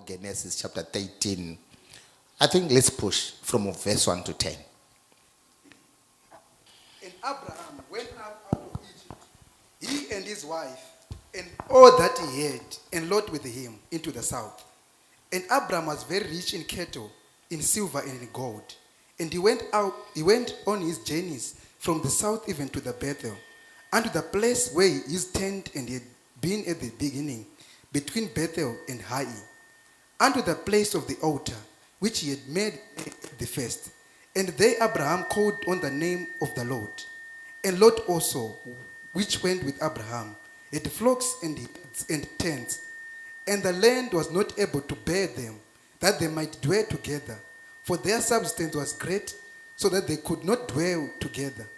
Genesis chapter 13. I think let's push from verse 1 to 10. And Abraham went up out of Egypt, he and his wife, and all that he had, and Lot with him, into the south. And Abraham was very rich in cattle, in silver and in gold. And he went on his journeys from the south even to the Bethel, unto the place where his tent and he had been at the beginning, between Bethel and Hai, unto the place of the altar, which he had made at the first. And there Abraham called on the name of the Lord. And Lot also, which went with Abraham, had flocks and tents, and the land was not able to bear them, that they might dwell together, for their substance was great, so that they could not dwell together.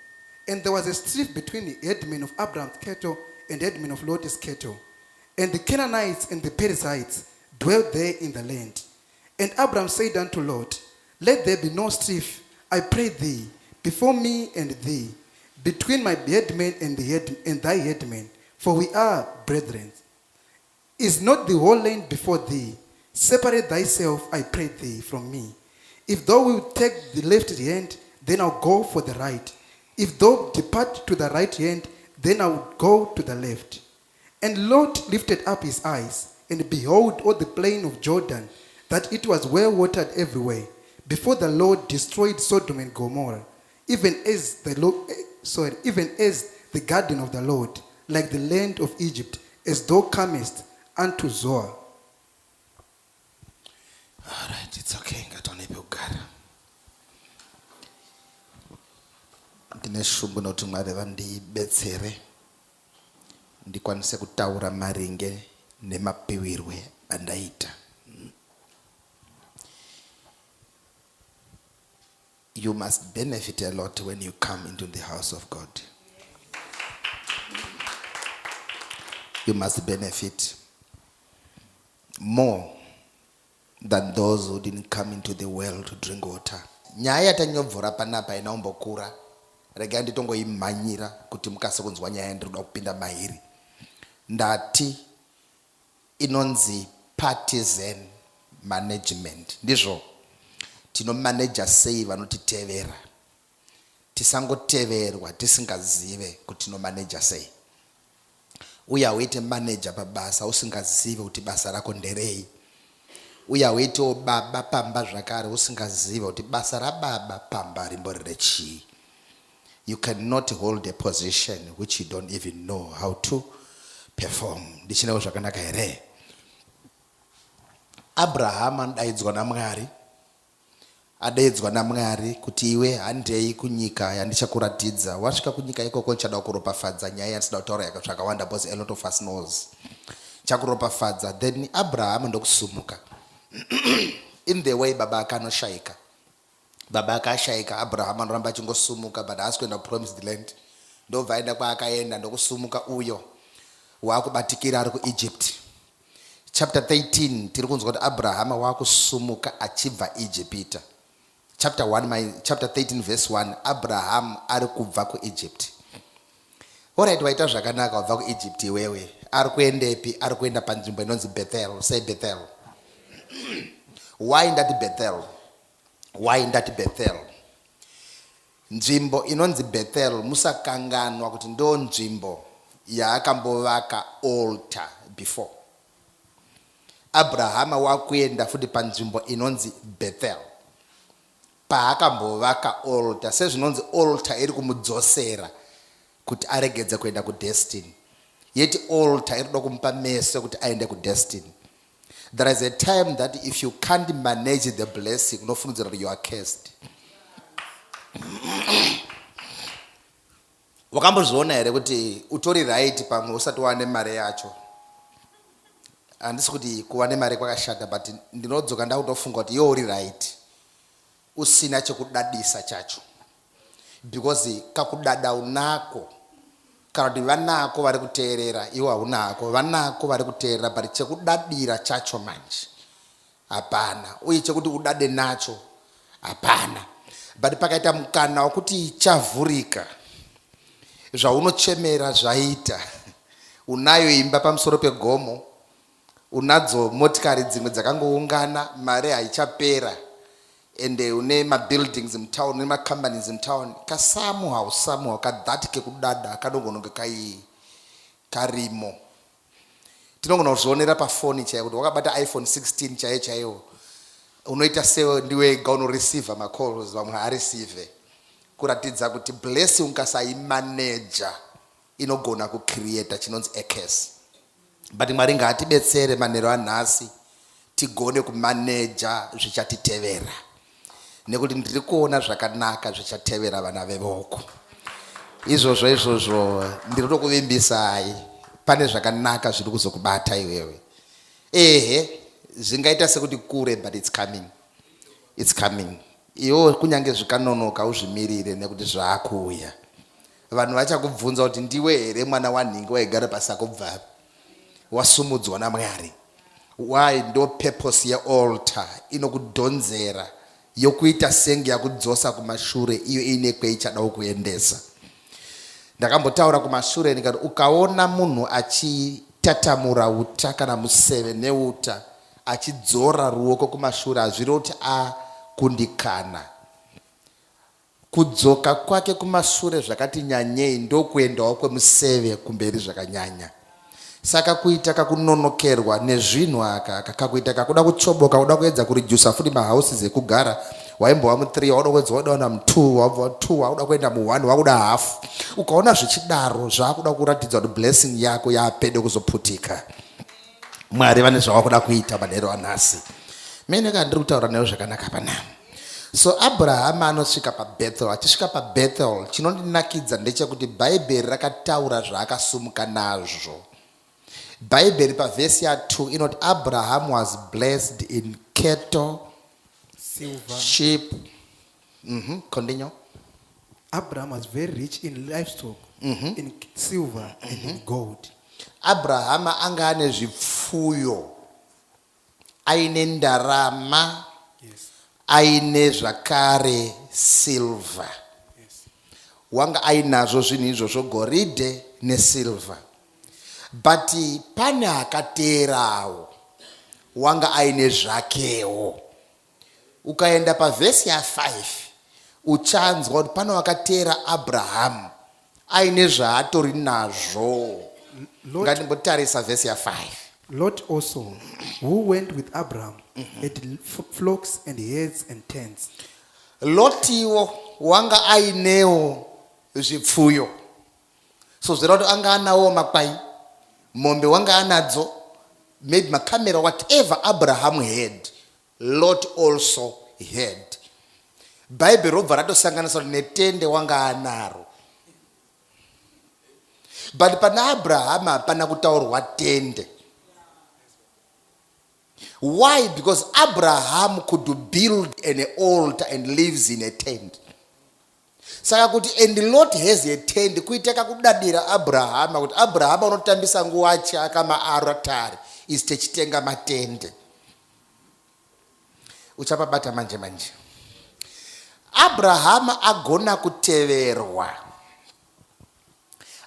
And there was a strife between the headmen of Abraham's cattle and the headmen of Lot's cattle. And the Canaanites and the Perizzites dwelt there in the land. And Abraham said unto Lot, let there be no strife, I pray thee, before me and thee, between my headmen and thy headmen, for we are brethren. Is not the whole land before thee? Separate thyself, I pray thee, from me. If thou wilt take the left hand, then I'll go for the right. If thou depart to the right hand, then I will go to the left. And Lot lifted up his eyes, and behold all the plain of Jordan, that it was well watered everywhere, before the Lord destroyed Sodom and Gomorrah, even as the garden of the Lord, like the land of Egypt, as thou comest unto Zoar. All right, it's okay. Ndineshungu noti Mwari vandibetsere ndikwanise kutaura maringe nemapiwirwe andaita. You must benefit a lot when you come into the house of God. You must benefit more than those who didn't come into the well to drink water. Nyaya tanyobvura panapa inaumbokura. Rega nditongoimhanyira kuti mukase kunzwa nyaya ndinoda kupinda mahiri. Ndati inonzi partisan management. Ndizvo tinomanager sei vanotitevera. Tisangoteverwa tisingazive kuti tinomanager sei. Uya uite manager pabasa usingazive kuti basa rako nderei. Uya uite baba pamba zvakare usingazive kuti basa rababa pamba rimbori rechii. You cannot hold a position which you don't even know how to perform. Ndichinawo zvakanaka here. Abraham adaidzwa naMwari. Adaidzwa naMwari kuti iwe handei kunyika yandichakuratidza. Wasvika kunyika ikoko nchada kuropafadza nyaya yansida kutaura zvakawanda because a lot of us knows. Chakuropafadza. Then Abraham ndokusumuka. In the way baba akanoshaika. Baba akashaika Abraham anoramba achingosumuka but haasi kuenda promised land. Ndobva aenda kwaakaenda ndokusumuka uyo waakubatikira ari kuEgypt. Chapter 13 tiri kunzwa kuti Abraham waakusumuka achibva Egypt. Chapter 13 verse 1 Abraham ari kubva kuEgypt. Alright, waita zvakanaka wabva kuEgypt iwewe. Ari kuendepi? Ari kuenda panzvimbo inonzi Bethel. Say Bethel. Why ndati Bethel? Why ndati Bethel? Nzvimbo inonzi Bethel musakanganwa kuti ndo nzvimbo yaakambovaka altar before. Abraham wakuenda futi panzvimbo inonzi Bethel paakambovaka altar. Sezvinonzi altar iri kumudzosera kuti aregedze kuenda kudestiny. Yeti altar iri kuda kumupa meso kuti aende kudestiny. There is a time that if you can't manage the blessing, unofungidzira kuti you are cursed. Wakambozviona here kuti utori right pamwe usati wane mari yacho. Handisi kuti kuva nemari kwakashata but ndinodzoka ndakutofunga kuti iwe uri right. Usina chekudadisa chacho. Because kakudada unako. Kana kuti vanako vari kuteerera iwe haunako. Vanako vari kuteerera but chekudadira chacho manje hapana. Uye chekuti udade nacho hapana. But pakaita mukana wekuti chavhurika. Zvaunochemera zvaita. Unayo imba pamusoro pegomo. unadzo motikari dzimwe dzakangoungana, mari haichapera, ende une mabuildings mutown, une macompanies mutown, kasamuhau kadhati kekudada kanongononge karimo. Tinogona kuzvionera pafoni chaiyo kuti wakabata iPhone 16 chaiyo unoita sewe ndiwe ega unoreceive macalls, vamwe hareceive, kuratidza kuti blessing ukasaimaneja inogona kucreata chinonzi curse. But Mwari ngaatibetsere manheru anhasi tigone kumaneja zvichatitevera, nekuti ndiri kuona zvakanaka zvichatevera vana vevoko. Izvozvo ndiri kukuvimbisai, pane zvakanaka zviri kuzokubata iwewe. Zvingaita sekuti kure, but it's coming. Iwo kunyange zvikanonoka uzvimirire nekuti zvaakuuya. Vanhu vachakubvunza kuti ndiwe here mwana wanhingi waigara pasakobva wasumudzwa naMwari. Why? Ndo purpose yealtar inokudhonzera yokuita senge yakudzosa kumashure, iyo ine kweichada kuendesa. Ndakambotaura kumashure ndikati ukaona munhu achitatamura uta kana museve neuta achidzora ruoko kumashure, hazviri kuti akundikana. Kudzoka kwake kumashure zvakati nyanyei ndokuendawo kwemuseve kumberi zvakanyanya. Saka kuita kakunonokerwa nezvinhu aka kakuita kakuda kuchoboka, kuda kuedza kurijusa futi mahouses ekugara, waimbova mu3 wauda kuedza waenda mu2, wabva 2 wauda kuenda mu1 wakuda hafu. Ukaona zvichidaro zvakuda kuratidza kuti blessing yako yapedo kuzoputika. Mwari vane zvavakuda kuita manheru anhasi. Mene kandiri kutaura nayo zvakanaka panapa. So Abraham anosvika paBethel. Achisvika paBethel, chinondinakidza ndechekuti Bhaibheri rakataura zvaakasumuka nazvo. Bhaibheri pavhesi ya2 inoti Abraham was blessed in cattle, silver, sheep. Continue. Abraham was very rich in livestock, in silver and in gold. Abraham anga ane zvipfuyo, aine ndarama, aine zvakare silver. Wanga ainazvo zvinhu izvozvo, goridhe nesilver. But pane akateerawo wanga aine zvakewo. Ukaenda pavhesi ya5 uchanzwa kuti pane wakateera Abraham aine zvaatori nazvo. Ngatimbotarisa vhesi ya5. Lot also, who went with Abraham, had flocks and herds and tents. Lotiwo wanga ainewo zvipfuyo. So zvirauti anga anawo makwai, mombe wanga anadzo, maybe makamera, whatever Abraham had, Lot also had. Bible robva ratosanganisa netende wanga anaro. But pana Abraham hapana kutaurwa tende. Why? Because Abraham could build an altar and lives in a tent. Saka kuti and Lot has a tent, kuiteka kudadira Abraham kuti Abraham unotambisa nguva chaka maaratari isitechitenga matende. Uchapabata manje. Abraham agona kuteverwa.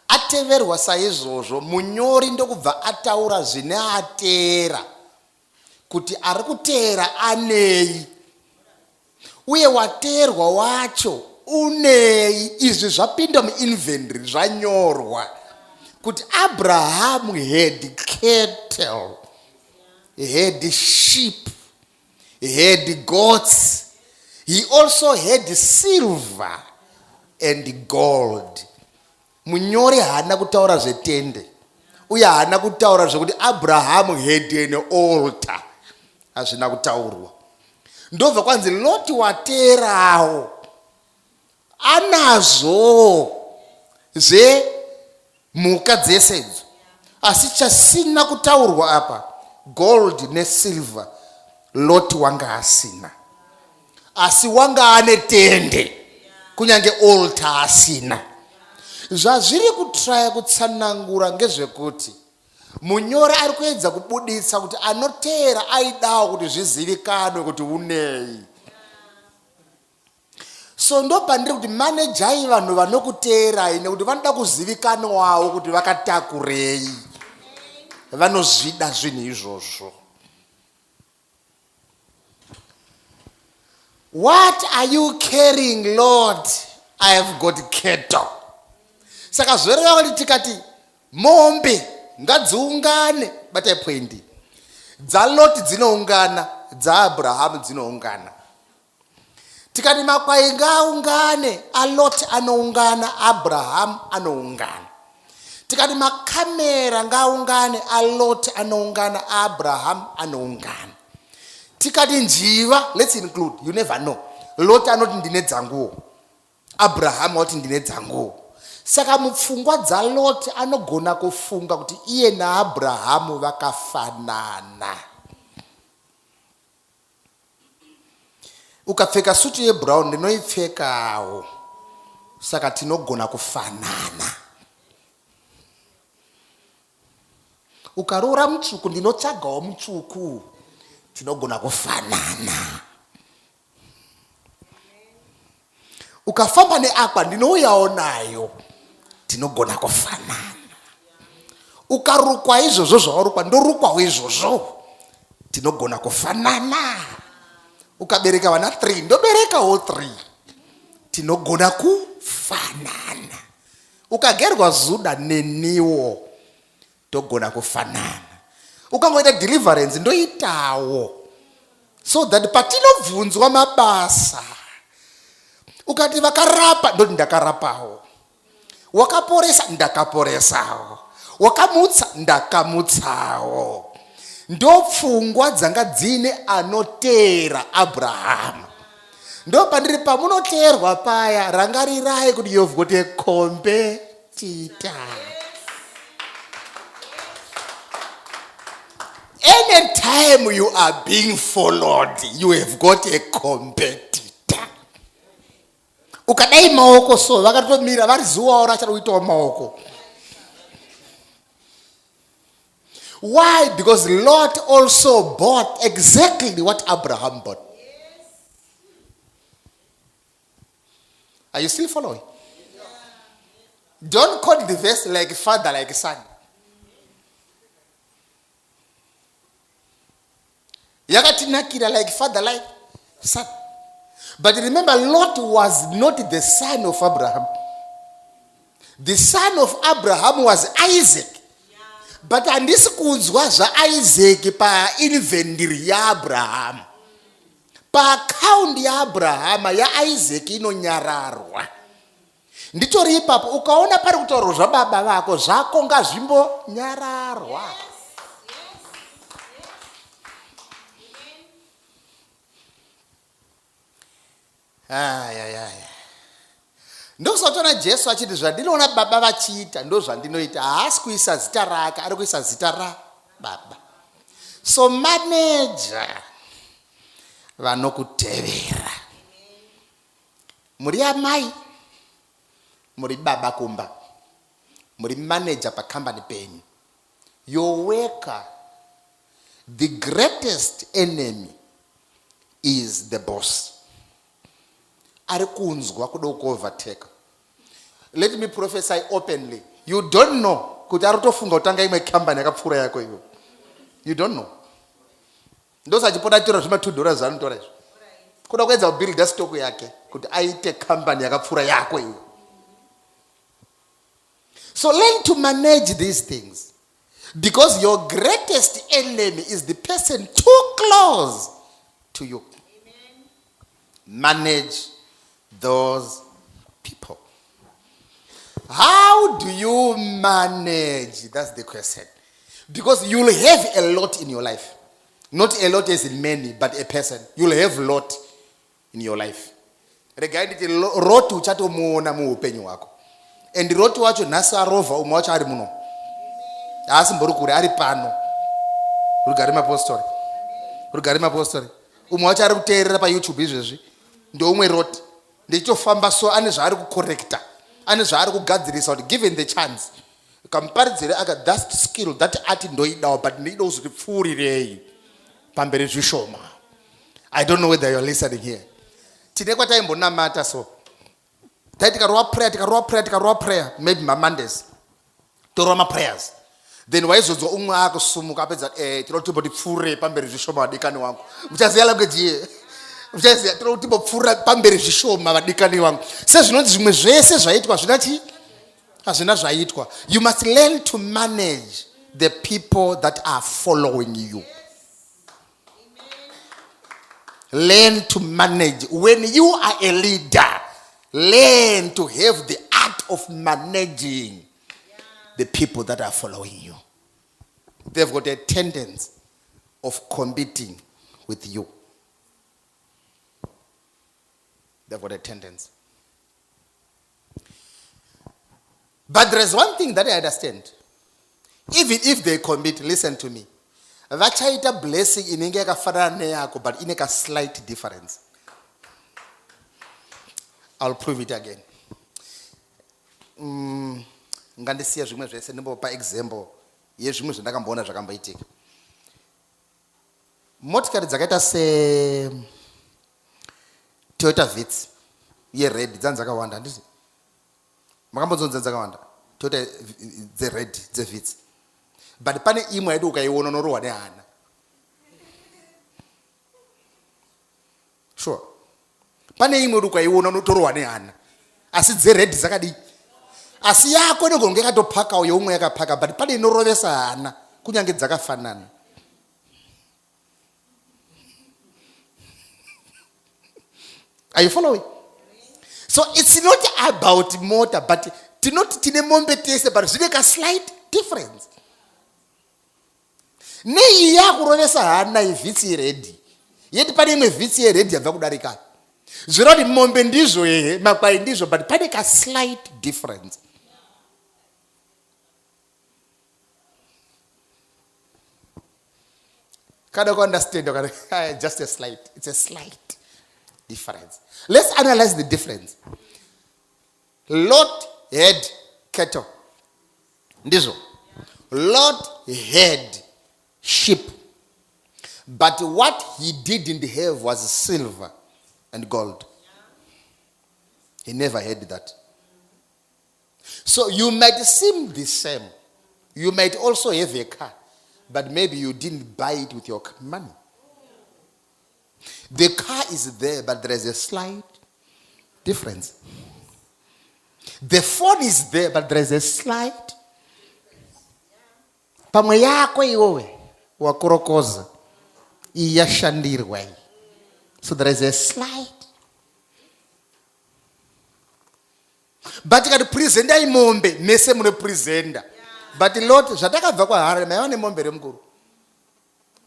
Ateverwa saizvozvo munyori ndokubva ataura zvine atera kuti ari kuteera anei uye wateerwa wacho unei. Izvi zvapinda muinventory zvanyorwa kuti Abraham had cattle, had sheep, had goats, he also had silver and gold. Munyori haana kutaura zvetende uye haana kutaura zvekuti Abraham had an altar. Hazvina kutaurwa. Ndobva kwanzi Loti wateerawo anazvo zvemhuka dzese idzo, asi chasina kutaurwa apa gold nesilver Loti wanga asina, asi wanga ane tende kunyange altar asina. Zvazviri kutraya kutsanangura ngezvekuti munyori ari kuedza kubuditsa kuti anoteera aidawo kuti zvizivikanwe kuti unei. So ndopandiri kuti manejai vanhu vanokuteerai nekuti vanoda kuzivikanwawo kuti vakatakurei. vanozvida zvinhu izvozvo. What are you carrying, Lord? I have got cattle. Saka zvereva kuti tikati mombe ngadziungane, bata point. DzaLoti dzinoungana, dzaAbraham dzinoungana. Tikati makwai ngaungane, aLoti anoungana, Abraham anoungana. Tikati makamera ngaungane, aLoti anoungana, Abraham anoungana. Tikati njiva, let's include, you never know. Lot anoti ndine dzanguo, Abraham oti ndine dzanguo. Saka mupfungwa dzaLoti anogona kufunga kuti iye naAbhrahamu vakafanana. Ukapfeka sutu yebrown ndinoipfekawo, saka tinogona kufanana. Ukaroora mutsvuku ndinotsvagawo mutsvuku, tinogona kufanana. Ukafamba neakwa ndinouyawo nayo, tinogona kufanana. Ukarukwa izvozvo zvawarukwa ndorukwawo izvozvo, tinogona kufanana. Ukabereka vana 3 ndoberekawo 3, tinogona kufanana. Ukagerwa zuda neniwo, togona kufanana. Ukangoita deliverance ndoitawo, so that patinobvunzwa mabasa, ukati vakarapa ndoti ndakarapawo, wakaporesa ndakaporesawo, wakamutsa ndakamutsawo. Ndopfungwa dzanga dzine anoteera Abraham. Ndo pandiri pamunoteerwa paya, rangarirai kuti you've got a competitor. Anytime you are being followed, you have got a competitor. Ukadai maoko so, vakatomira vari zuva ora charoitawo maoko. Why? Because Lot also bought exactly what Abraham bought. Yes. Are you still following? Yeah. Don't quote the verse like father, like son. Yakatinakira like father, like son. But remember, Lot was not the son of Abraham. The son of Abraham was Isaac. But andisi kunzwa zvaIsaac painventory yaAbraham. Paaccount yaAbrahama yaIsaac inonyararwa. Nditori ipapo ukaona pari kutaurwa zvababa vako zvako ngazvimbonyararwa. Ndokusatona Jesu achiti zvandinoona baba vachiita ndo zvandinoita. Haasi kuisa zita rake, ari kuisa zita raBaba. So manager vanokutevera. Muri amai, muri baba kumba, muri manager pakambani penyu. Your worker, the greatest enemy is the boss. Ari kunzwa kuda kuovertake. Let me prophesy openly. You don't know kuti ari tofunga utanga imwe company yakapfura yako iyo. You don't know. Ndosa achipota tora zvima $2 anotora izvo. Kuda kuedza kubuilda stock yake kuti aite company yakapfura yako iyo. So learn to manage these things, because your greatest enemy is the person too close to you. Amen. Manage those people. How do you manage? That's the question. Because you'll have a lot in your life. Not a lot as in many, but a person. You'll have a lot in your life. Regarding rotu chato muona muupenyu wako. And rotu wacho nasa rova umwacho ari muno. Asi mborukuri ari pano. Rugarima apostoli. Rugarima apostoli. Umwacho ari kuteerera pa YouTube izvezvi. Ndo umwe roti. Ndichofamba so ane zvaari kucorrecta. Ane zvaari kugadzirisa kuti given the chance. Comparative aka that skill, that art ndoidawo, but ndinoda kuzvipfuurirei pamberi zvishoma. I don't know whether you're listening here. Tine kwataimbonamata so. Tikarowa prayer, maybe Mondays. Toroma prayers. then waizonzwa umwe akusumuka apedza tinotimbotipfuure pamberi zvishoma vadikani wangu. Muchaziya language iye? Muchaziya tinotimbopfuura pamberi zvishoma vadikani wangu. Sezvinonzi zvimwe zvese zvaitwa zvina chi? Hazvina zvaitwa. You must learn to manage the people that are following you. Learn to manage. When you are a leader, learn to have the art of managing the people that are following you. They've got a tendency of competing with you. They've got a tendency. But there is one thing that I understand. Even if they compete, listen to me. Vachaita blessing inenge yakafanana neyako, but inenge a slight difference. I'll prove it again. Ngandisiya zvimwe zvese ndimbopa example yezvimwe zvandakamboona zvakamboitika. Motikari dzakaita se Toyota Vitz red dzakawanda ndizvo. Makambonzonza dzakawanda. Toyota the red the Vitz. But pane imwe yedu ukaiona unorohwa nehana. Sure. Pane imwe yedu ukaiona unotorohwa nehana. Asi dze red dzakadi. Asi yako nogona yakatopaka uyo umwe yakapaka, but pane inorovesa hana kunyange dzakafanana. Are you following? So it's not about motor, but tine mombe tese, but zvine ka slight difference. Nei yakurovesa hana ivhitsi redi. Yeti pane imwe vhitsi redi yabva kudarika. Zviroti mombe ndizvo makwai ndizvo, but pane ka slight difference. Kind of understand, just a slight. It's a slight difference. Let's analyze the difference. Lot had cattle. Ndizo. Lot had sheep. But what he didn't have was silver and gold. He never had that. So you might seem the same. You might also have a car, but maybe you didn't buy it with your money. The car is there, but there is a slight difference. The phone is there, but there is a slight. Pamwe yako iwowe wakorokoza iyashandirwa. So there is a slight. But kati presenda imombe mese mune presenda. But lot zvatakabva kwaHarare maiwane mombe remukuru.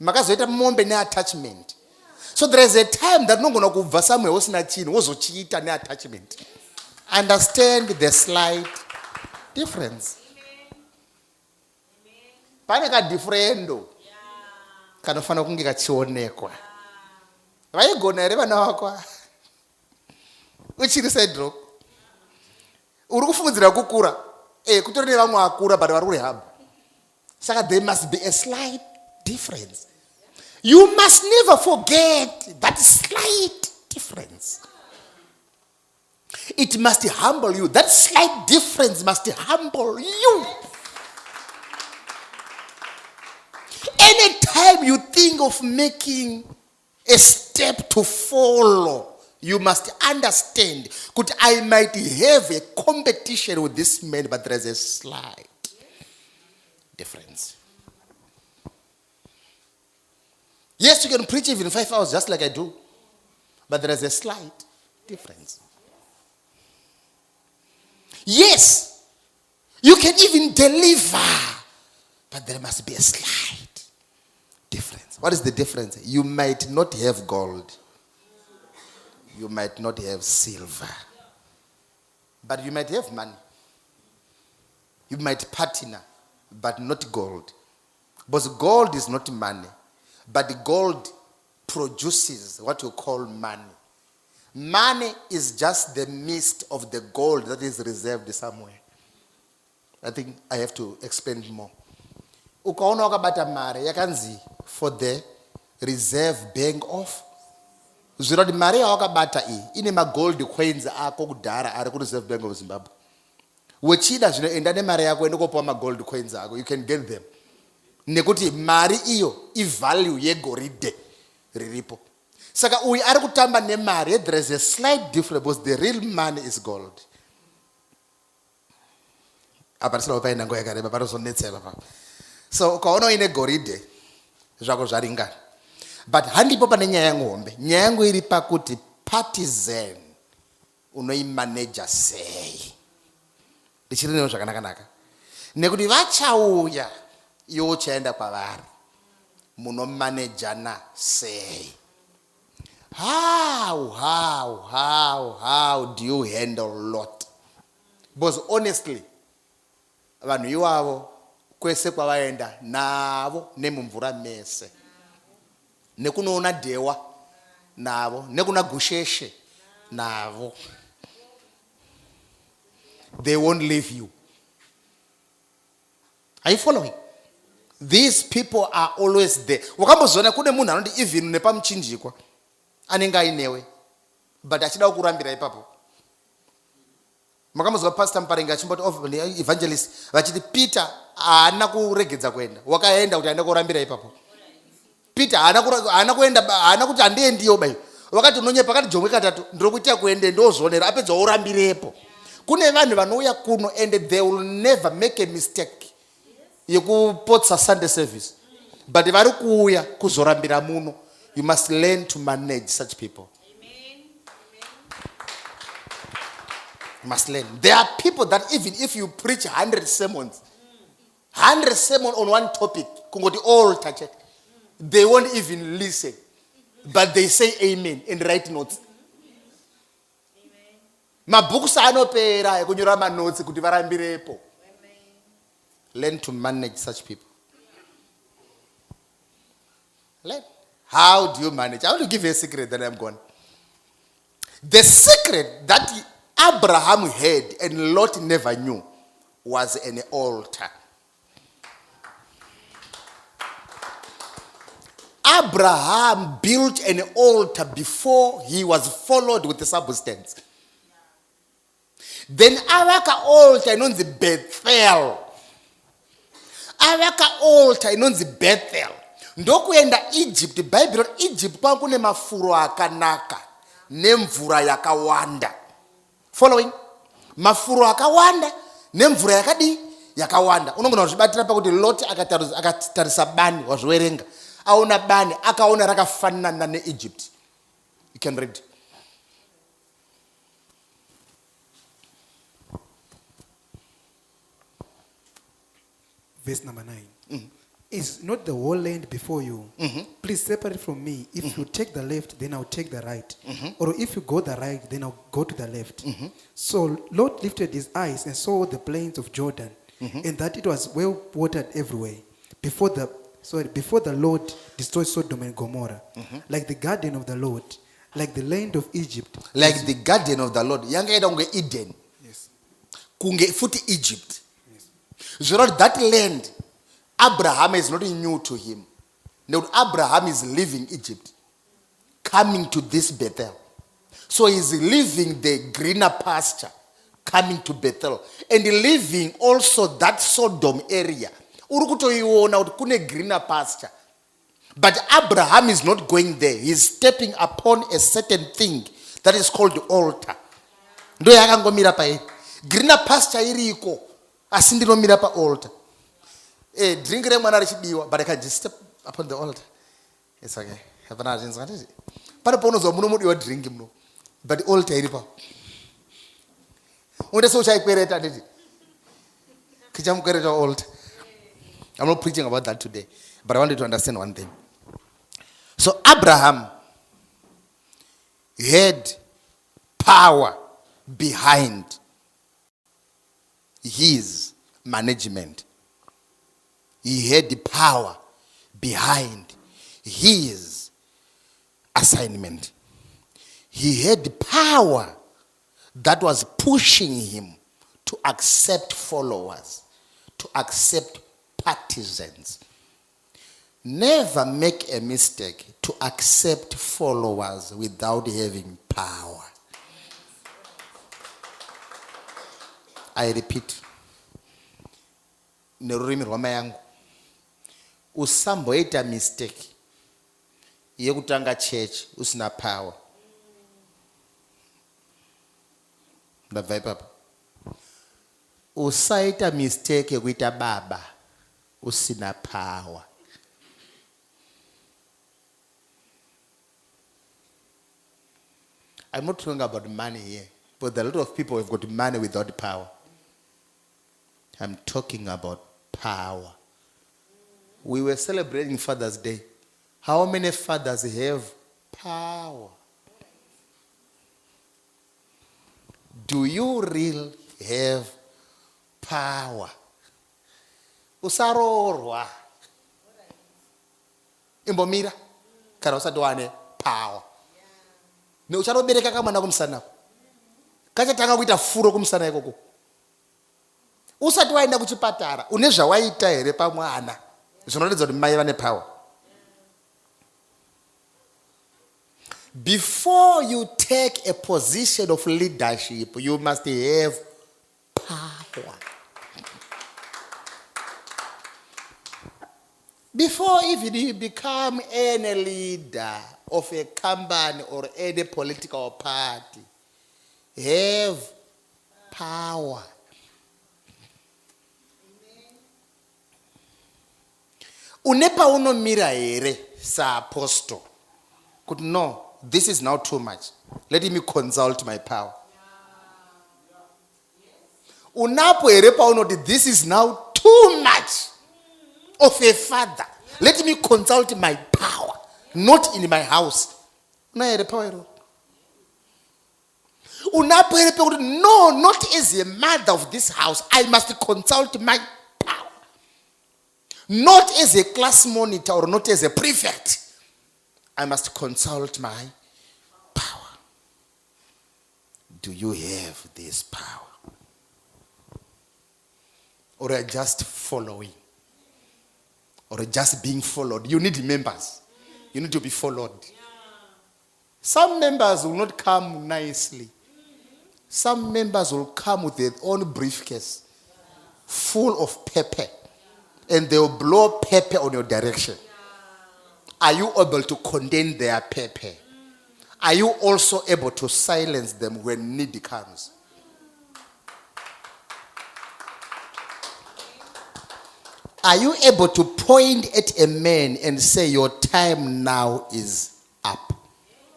Makazoita mombe ne attachment. So there is a time that nogona kubva somewhere usina chinhu wozochiita ne attachment. Understand the slight difference. Pane ka differendo. Kanofana kunge kachionekwa. Vaigona ere vana vako? Uchiri side rock. Uri kufungidzira kukura. Kutori nevamwe akura but vari kurehab. Saka there must be a slight difference. You must never forget that slight difference. It must humble you. That slight difference must humble you. Anytime you think of making a step to follow, you must understand that I might have a competition with this man, but there is a slight difference. Yes, you can preach even 5 hours just like I do, but there is a slight difference. Yes, you can even deliver, but there must be a slight difference. What is the difference? You might not have gold. You might not have silver. But you might have money. You might partner, but not gold. Because gold is not money. But gold produces what you call money. Money is just the mist of the gold that is reserved somewhere. I think I have to explain more. Ukaona wakabata mare yakanzi for the reserve bank of. Zviroti mare yawakabata iyi ine magold coins ako kudhara ari ku reserve bank of Zimbabwe. wechida zvinoenda nemari yako ende kopawo magold coins ako, you can get them. Nekuti mari iyo ivalue yegoridhe riripo. Saka uyu ari kutamba nemari, there is a slight difference because the real money is gold. Apa tisina kupaenda nguva yakareba parozonetsera pa. So ukaona uine goridhe zvako zvaringana. But handipo pane nyaya yangombe. Nyaya yangu iri pakuti partisan unoimanager sei. Ndichirinewo zvakanaka. Nekuti vachauya iwo chaenda kwavari. Munomanejana sei. How do you handle lot? Because honestly, vanhu ivavo kwese kwavaenda navo nemumvura mese. Nekunoona dewa navo, nekuna gusheshe navo. They won't leave you. Are you following? These people are always there. Wakambozona kune munhu anoti even nepamuchinjikwa anenge ainewe, but achida kurambira ipapo. Makambozwa pastor Mparenga achimboti evangelist vachiti Peter haana kuregedza kuenda, wakaenda kuti aende kurambira ipapo. Peter haana kuenda, haana kuti handiendi bai. Wakati unonye pakati jongwe katatu ndiri kuita kuende ndozonera apedza urambirepo. Kune vanhu vanouya kuno and they will never make a mistake yekupotsa Sunday service, but vari kuuya kuzorambira muno. You must learn to manage such people. Amen. You must learn. There are people that even if you preach 100 sermons on one topic, kungoti all touch it, they won't even listen, but they say amen and write notes. Mabhuku saanopera ekunyora manotes kuti varambirepo. Learn to manage such people. Learn. How do you manage? I want to give you a secret, then I'm gone. The secret that Abraham had and Lot never knew was an altar. Abraham built an altar before he was followed with the substance. Then avaka altar inonzi Bethel. Avaka altar inonzi Bethel. Ndokuenda Egypt, Bible Egypt kune mafuro akanaka nemvura yakawanda. Following? Mafuro akawanda nemvura yakadi yakawanda. Unongona kuzvibatira pakuti Lot akatarisa bani wazviwerenga. Aona bani akaona rakafanana neEgypt. You can read. Verse number 9. Is not the whole land before you? Please separate from me. If you take the left, then I'll take the right. Or if you go the right, then I'll go to the left. So Lot lifted his eyes and saw the plains of Jordan, and that it was well watered everywhere. Before the Lord destroyed Sodom and Gomorrah, like the garden of the Lord, like the land of Egypt. Like the garden of the Lord. Yangaenda kunge Eden. Yes. Kunge futi Egypt. Yes. So that land, Abraham is not new to him. Now Abraham is leaving Egypt, coming to this Bethel. So he's leaving the greener pasture, coming to Bethel, and leaving also that Sodom area. Urukutoiona kuti kune greener pasture. But Abraham is not going there. He's stepping upon a certain thing that is called the altar. Ndo yakangomira pa greener pasture iriko, asi ndinomira pa altar. Drink mwana richidiwa, but I can just step upon the altar. It's okay. Hapana jinsi ngati. Pano pono zo muno mudiwa drink muno. But the altar iripa. Unde so chaikwereta nditi. Kichamukwereta altar. I'm not preaching about that today, but I want you to understand one thing. So Abraham had power behind his management. He had the power behind his assignment. He had the power that was pushing him to accept followers, to accept partisans. Never make a mistake to accept followers without having power. I repeat, nerurimi rwama yangu, usamboita mistake yekutanga church usina power. Ndabva ipapa. Usaita mistake yekuita baba usina power. I'm not talking about money here, but a lot of people have got money without power. I'm talking about power. We were celebrating Father's Day. How many fathers have power? Do you really have power? Usarorwa. Imbomira. Kana usati wane power. Ne ucharobereka kamwana kumsana. Kachatanga kuita furo kumsana ikoko. Usati waenda kuchipatara, une zvawaita here pamwana. Zvinoratidza kuti mai vane power. Before you take a position of leadership, you must have power. Before even you become any leader of a company or any political party, have power. Unepa unomira here sa apostle. Could no, this is now too much. Let me consult my power. Unapo here pa unoti, this is now too much of a father. Let me consult my power, not in my house. Unapo here pa unoti, no, not as a mother of this house. I must consult my power. Not as a class monitor or not as a prefect. I must consult my power. Do you have this power? Or are you just following? Or just being followed? You need members. You need to be followed. Some members will not come nicely. Some members will come with their own briefcase full of pepper. And they will blow pepper on your direction. Are you able to contain their pepper? Are you also able to silence them when need comes? Are you able to point at a man and say, your time now is up?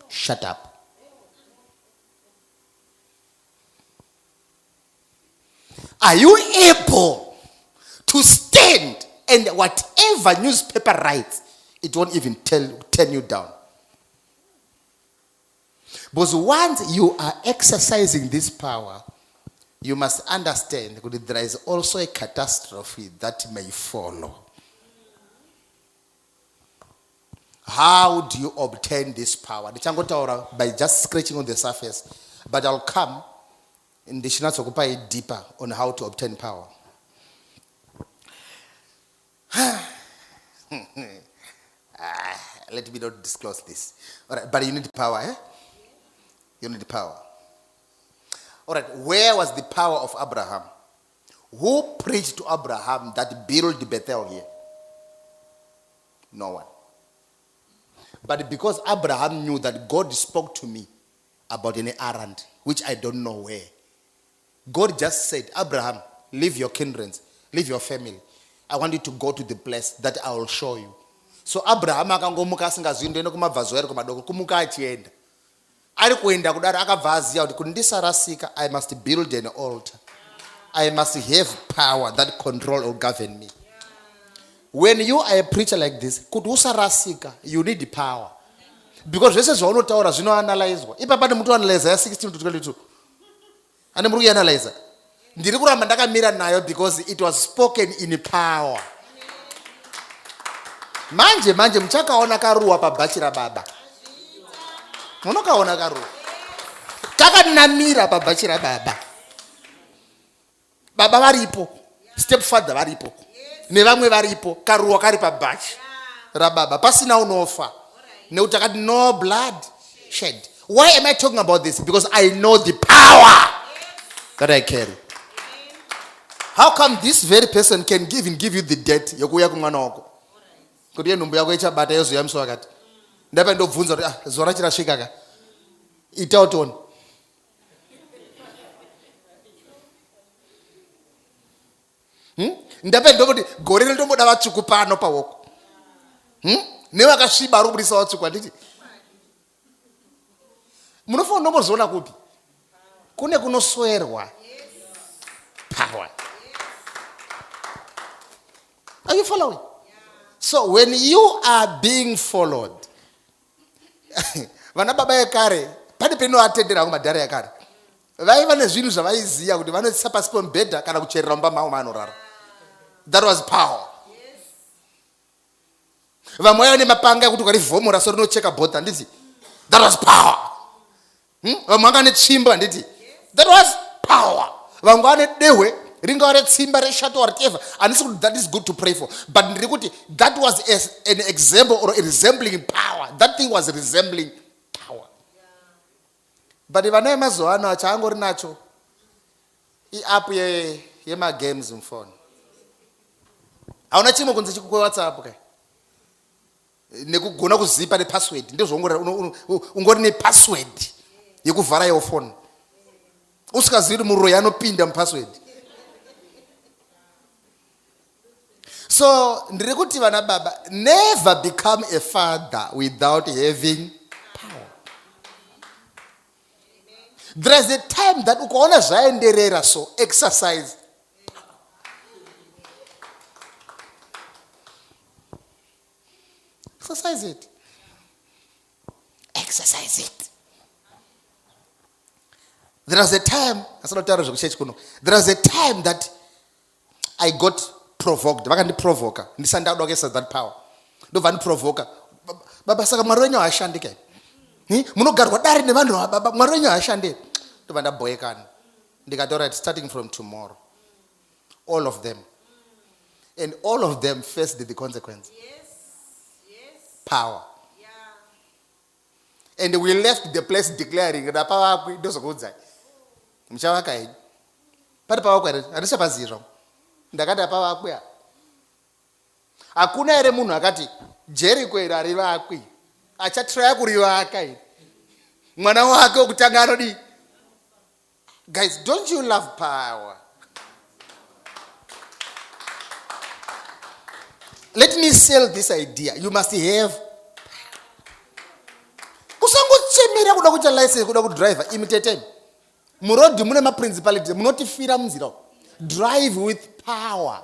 Shut up. Are you able to stand and whatever newspaper writes, it won't even turn you down? Because once you are exercising this power, you must understand that there is also a catastrophe that may follow. How do you obtain this power? By just scratching on the surface. But I'll come in the Shinatsokupai deeper on how to obtain power. Let me not disclose this. All right, but you need power, eh? You need power. All right, where was the power of Abraham? Who preached to Abraham that built Bethel here? No one. But because Abraham knew that God spoke to me about an errand, which I don't know where, God just said, Abraham, leave your kindred, leave your family. I want you to go to the place that I will show you. So Abraham akangomuka asingazwi ndeno kumabvazo ere kumadoko kumuka achienda. Ari kuenda kudaro akabvazia kuti kundisarasika, I must build an altar. I must have power that control or govern me. When you are a preacher like this, kuti usarasika, you need power. Because zvese zvaunotaura zvinoanalyzwa. Ipapa ndi mutu analyze ya 16 to 22. Ane muri analyze. Ndiri kuramba ndakamira nayo because it was spoken in power. Manje mchakaona karuwa pabhachira baba. Munokaona karuwa. Takanamira pabhachira baba. Baba varipo. Stepfather varipo. Nevamwe varipo. Karuwa kari pabhachi rababa. Pasina unofa. Neutakati no blood shed. Why am I talking about this? Because I know the power that I carry. How come this very person can give you the debt yokuya kumwana wako? Kuti ye nhumbu yako ichabata yozoya musi wakati. Ndape ndobvunza kuti zora chirasvika ka. Ita utoni. Ndape ndokuti gore ndomboda vatsvuku pano pawoko. Nevakasviba arubudisa vatsvuku handiti. Munofanira nombozoona kupi? Kune kunoswerwa. Power. Are you following? So when you are being followed, vana baba ekare pane penoatendera kumadhara ekare vaiva nezvinhu zvavaiziva kuti vanoisa pasi pemubhedha kana kucherera mumba mavo maanorara. That was power. Vamwe vaiva nemapanga ekuti ukarivhomora so rinocheka bhodha handiti. That was power. Vamwe vanga netsvimbo handiti. That was power. Vamwe vane dehwe ringava retsimba reshato whatever. Handisi kuti that is good to pray for, but ndiri kuti that was an example or a resembling power. That thing was resembling power. But vana vemazuva ano chaangori nacho iapp yemagames mufoni. Hauna chimwe kunze chikuwhatsapp kai nekugona kuzipa nepassword. Ungori nepassword yekuvhara yewo phone usikazivi kuti muroyi anopinda mupassword. So ndiri kuti vana baba, never become a father without having power. There is a time that ukaona zvaenderera so exercise power. Exercise it. Exercise it. There was a time that I got provoked. Vakandiprovoka. Ndisandadokesa that power. Ndovandiprovoka. Baba saka mwari wenyu haashandike. Munogarwa dari nevanhu baba mwari wenyu haashande. Ndovandaboyekana. Ndikati alright, starting from tomorrow. All of them. And all of them faced the consequence. Yes. Power. Yeah. And we left the place declaring that power ndozokuudzai. Mchavaka hii. Pari power kwere, handishapaziva. Ndakati apa vakwe. Hakuna ere munhu akati Jericho iri harivakwi. Achatraya kurivaka iri. Mwana wake wokutanga anodi. Guys, don't you love power? Let me sell this idea. You must have usangochemera kuda kuita license kuda kudriver imitate. Murodi mune maprincipality munotifira munzira. Drive with power.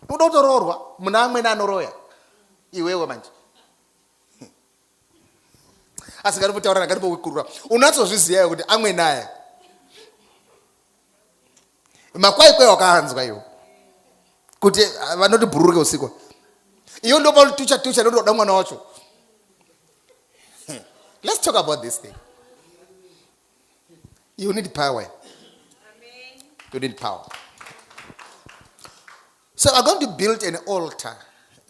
Unotororwa muna amweni anoroya iwewe manje. Asikari kutaura ngati pokurura. Unatsozviziva kuti amweni aya makwai wakaanzwa iwo kuti vanoti bhururuke usiku. Iyo ndo tucha ndoda mwana wacho. Let's talk about this thing. You need power. Amen. You need power. So I'm going to build an altar.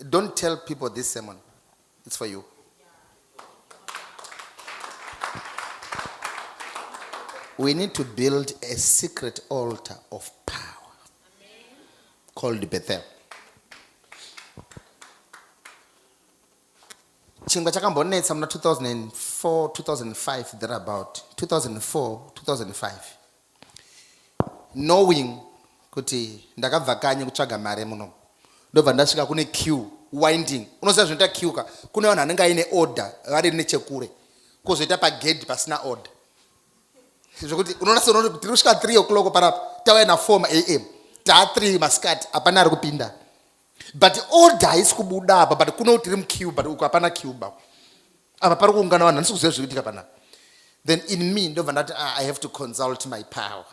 Don't tell people this sermon. It's for you. We need to build a secret altar of power. Amen. Called Bethel. Chingwa chakambonetsa muna 2004, 2005, thereabout. 2004, 2005. Knowing kuti ndakabva kanyi kutsvaga mari muno. Ndobva ndasvika kune queue, winding. Unoziva zvinoita queue ka. Kune vanhu vanenge aine order, vari nechekure. Kozoita pagedhi pasina order. Zvokuti unoona sono kuti kusvika 3 o'clock parapa, tava na 4 am. Ta 3 masikati, hapana ari kupinda. But order is kubuda apa, but kuno tiri queue, but uko hapana queue ba. Apa pari kuungana vanhu, handisi kuziva zvikuitika pana. Then in me, ndobva ndati I have to consult my power.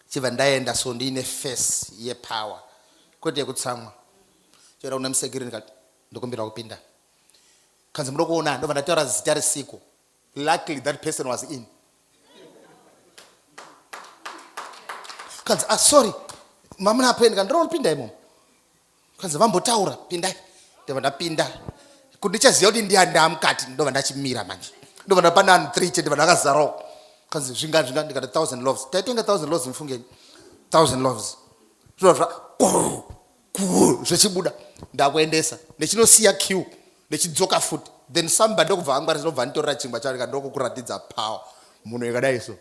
Chibva ndaenda so ndine face yepower. Kwete yekutsamwa. Chera una musekiri ndikati ndokumbira kupinda. Kanzi mudo kuona ndobva ndataura zita resiko. Luckily that person was in. Kanzi sorry. Mama napenda ndiro kupinda imo. Kanzi vambotaura pindai. Ndobva ndapinda. kuti ndichaziva kuti ndiani ndamukati ndobva ndachimira manje ndobva ndapana vanhu 3 chete vanhu vakazarawo kanzi zvinga ndikati 1000 loaves taitenga 1000 loaves mufungeni 1000 loaves zviro zvechibuda ndakuendesa ndechinosiya queue ndechidzoka futi then somebody ndokubva angwarisa ndobva nditorera chingwa chanika ndokukuratidza power munhu yakadai so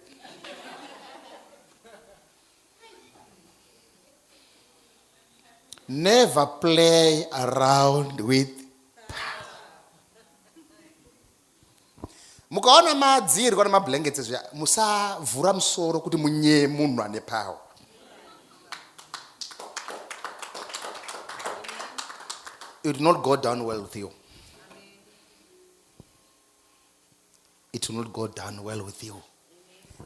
never play around with mukaona madzirwa nemablankets zviya musavhura musoro kuti munye munhu ane power. It will not go down well with you. It will not go down well with you.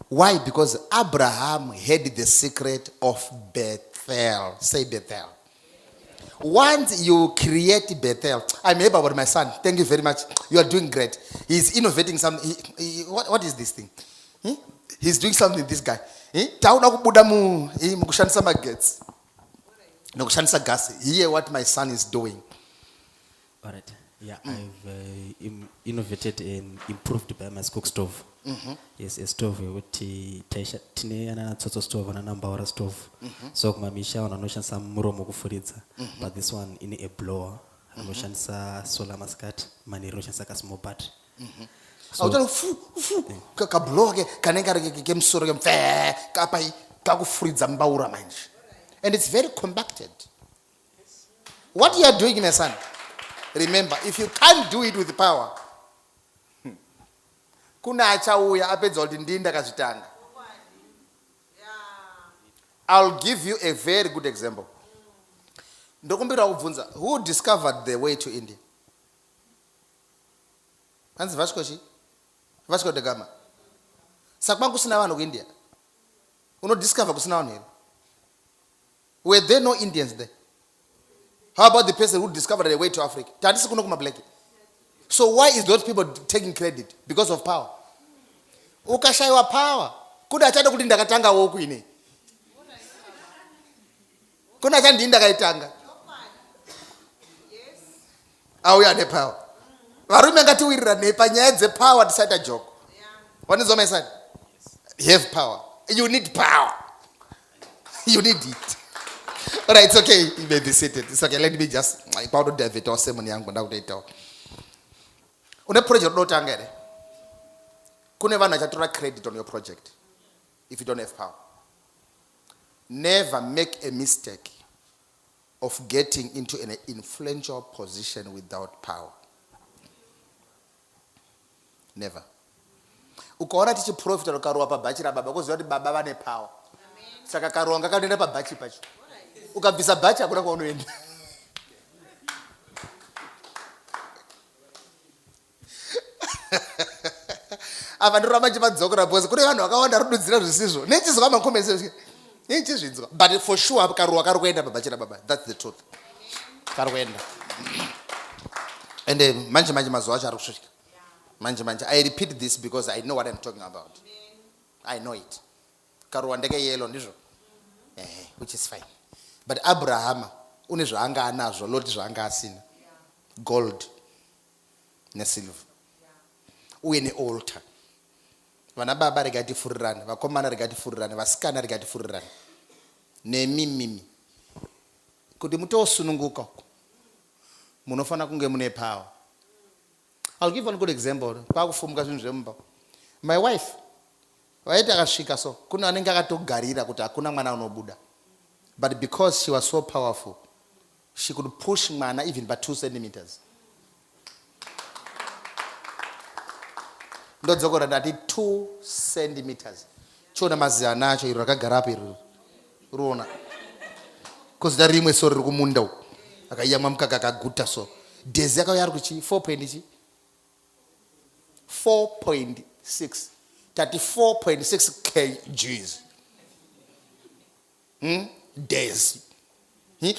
Why? Because Abraham had the secret of Bethel. Say Bethel. Once you create Bethel, I'm happy about my son. Thank you very much. You are doing great. He's innovating something. What is this thing? He's doing something, this guy. Tauna kubuda mukushanisa magets. Nokushanisa gas. Hear what my son is doing. All right. Yeah, I've innovated and improved by my cook stove. Yes, a stove with tine ana tsotso stove and number or stove. So mamisha unanoshanisa muromo kufuridza. But this one in a blower. Anoshanisa solar muscat, mani roshanisa ka small battery. Awutana ka blower ke kanenga ke msoro ke mfe kapai ka kufuridza mbaura manje. And it's very compacted. What you are doing, my son? Remember, if you can't do it with power, kuna achauya apedza kuti ndinda kazvitanga. I'll give you a very good example. Ndokumbira kubvunza, who discovered the way to India? Hanzi Vasco da Gama. Sakwa kusina vanhu kuIndia. Uno discover kusina vanhu here. Were there no Indians there? How about the person who discovered the way to Africa? So why is those people taking credit? Because of power. Ukashaiwa power. Kuda achada kuti ndakatanga woku ine. Kuna achada ndi ndakaitanga. Auya ne power. Varume ngati wirira nepanyaya dzepower tisaita joke. Wanizwa my son? You have power. You need power. You need it. All right, it's okay. You may be seated. It's okay. Let me just about to David or Simon yangu ndakuita. Une project dotanga ere. Kune vanhu vachatora credit on your project if you don't have power. Never make a mistake of getting into an influential position without power. Never. Ukaona tichi profit rokarowa pabhachi rababa kuziva kuti baba vane power. Saka karowa ngakaenda pabhachi pacho. Ukabvisa bhachi hakuna kwaunoenda. Ava ndoramba chimadzokera bhozi kune vanhu vakawanda rududzira zvisizvo. Nechizwa makomesi. Nechizvinzwa. But for sure karowa kari kuenda pabhachi rababa. That's the truth. Kari kuenda. And manje mazuva acho ari kusvika. Manje. I repeat this because I know what I'm talking about. I know it. Karowa ndeke yellow ndizvo. Which is fine. But Abraham, une zvaanga anazvo, Lot zvaanga asina. Gold ne silver. Uye ne altar. Vana baba regati furirane, vakomana regati furirane, vasikana regati furirane. Nemimimi. Kuti mutosununguka. Munofana kunge mune power. I'll give one good example. Pakufumuka zvinhu zvemumba. My wife, waiti akasvika so, kuna anenge akatogarira kuti hakuna mwana unobuda. But because she was so powerful, she could push mana even by 2 centimeters. Ndodzokora ndati 2 centimeters. Chona maziya nacho iro rakagara apa iro. Ruona. Kuzida rimwe soro riri kumunda uko. Akayamwa mukaka akaguta so. Dezi yakauya ari kuchi 4.6. 34.6 kgs. Days.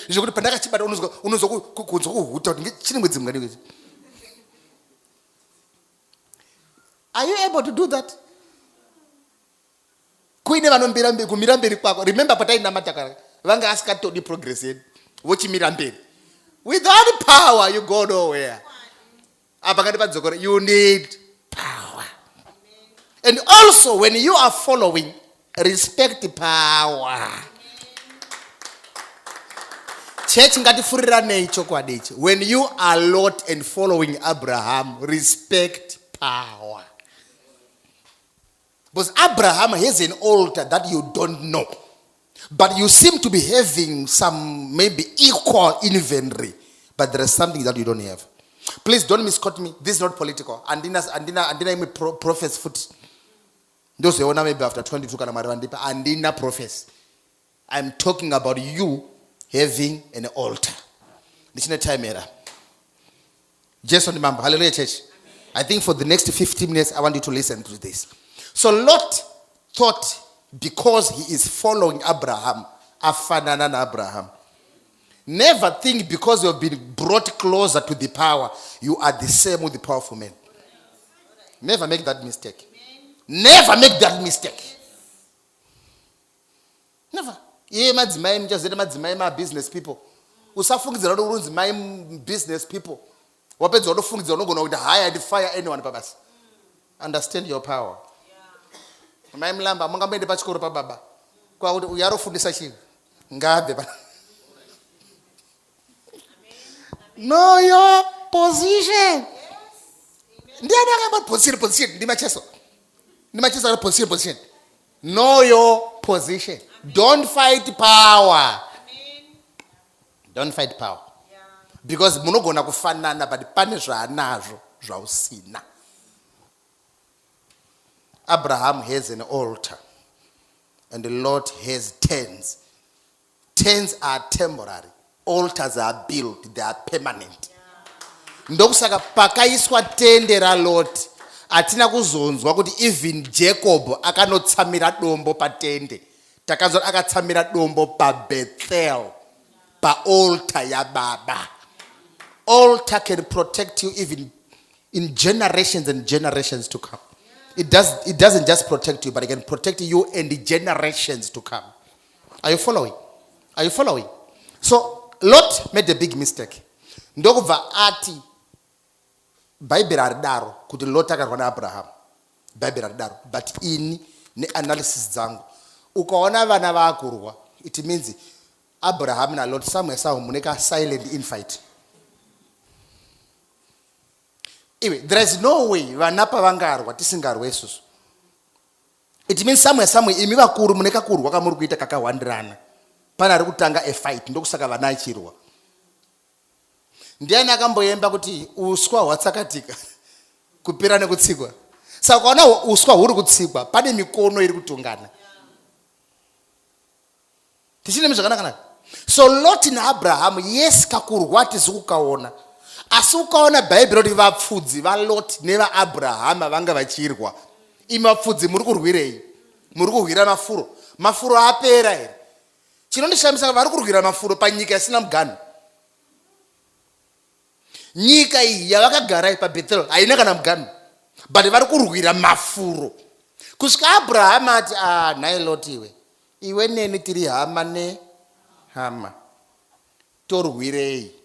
Zvekuti pandakachibata unozwa kunzwa kuhuta kuti chine mwedzi mungani. Are you able to do that? Kuine vanombira mberi kumira mberi kwako. Remember pataina matakara. Vanga asikatodi progress yedu. Vochimira mberi. Without power you go nowhere. You need power. And also, when you are following, respect power. Church ngatifurirane chokwadi ichi. When you are Lot and following Abraham, respect power. Because Abraham has an altar that you don't know. But you seem to be having some maybe equal inventory. But there is something that you don't have. Please don't misquote me. This is not political. Andina profess foot. Those who maybe after 22 andina profess. I'm talking about you having an altar. This is a time era. Just on the member. Hallelujah, church. I think for the next 15 minutes, I want you to listen to this. So Lot thought because he is following Abraham, afanana na Abraham. Never think because you have been brought closer to the power, you are the same with the powerful man. Never make that mistake. Never make that mistake. Never. Just my business people. My business people. Hire and fire anyone. Understand your power. Know your position. Position. Know your position. Don't fight power. Don't fight power. Because munogona kufanana but pane zvaanazo zvausina. Abraham has an altar and the Lord has tents. Tents are temporary. Altars are built, they are permanent. Ndokusaka pakaiswa tende ra Lot atina kuzonzwa kuti even Jacob akanotsamira dombo patende. Takazwa akatsamira dombo pa Bethel pa altar ya baba. Altar can protect you even in generations and generations to come. It doesn't just protect you, but it can protect you and the generations to come. Are you following? Are you following? So Lot made a big mistake. Ndokubva ati Bible aridaro kuti Lot akarwa na Abraham. Bible aridaro, but ini ne analysis dzangu. Ukaona vana vakurwa, it means Abraham na Lot somewhere muneka silent infight. There is no way vanapa vangarwa tisingarwe isusu. It means somewhere imi vakuru muneka kurwa kamuri kuita kakawandirana. Pana ari kutanga a fight ndokusaka vana achirwa. Ndiani akamboyemba kuti uswa hwatsakatika kupira nekutsikwa. Saka ukaona uswa huri kutsikwa pane mikono iri kutongana. Tichine muzvakanaka. So Lot na Abraham yes kakurwa tizikukaona. Asi ukaona Bible roti vapfudzi va Lot neva Abraham vanga vachirwa. Imi vapfudzi muri kurwirei? Muri kurwira mafuro. Mafuro apera here. Chinondishamisa vari kurwira mafuro panyika isina mugano. Nyika iyi yavakagara pa Bethel haina kana mugano. But vari kurwira mafuro. Kusvika Abraham ati nai Lot iwe neni tiri hama ne hama. Torwirei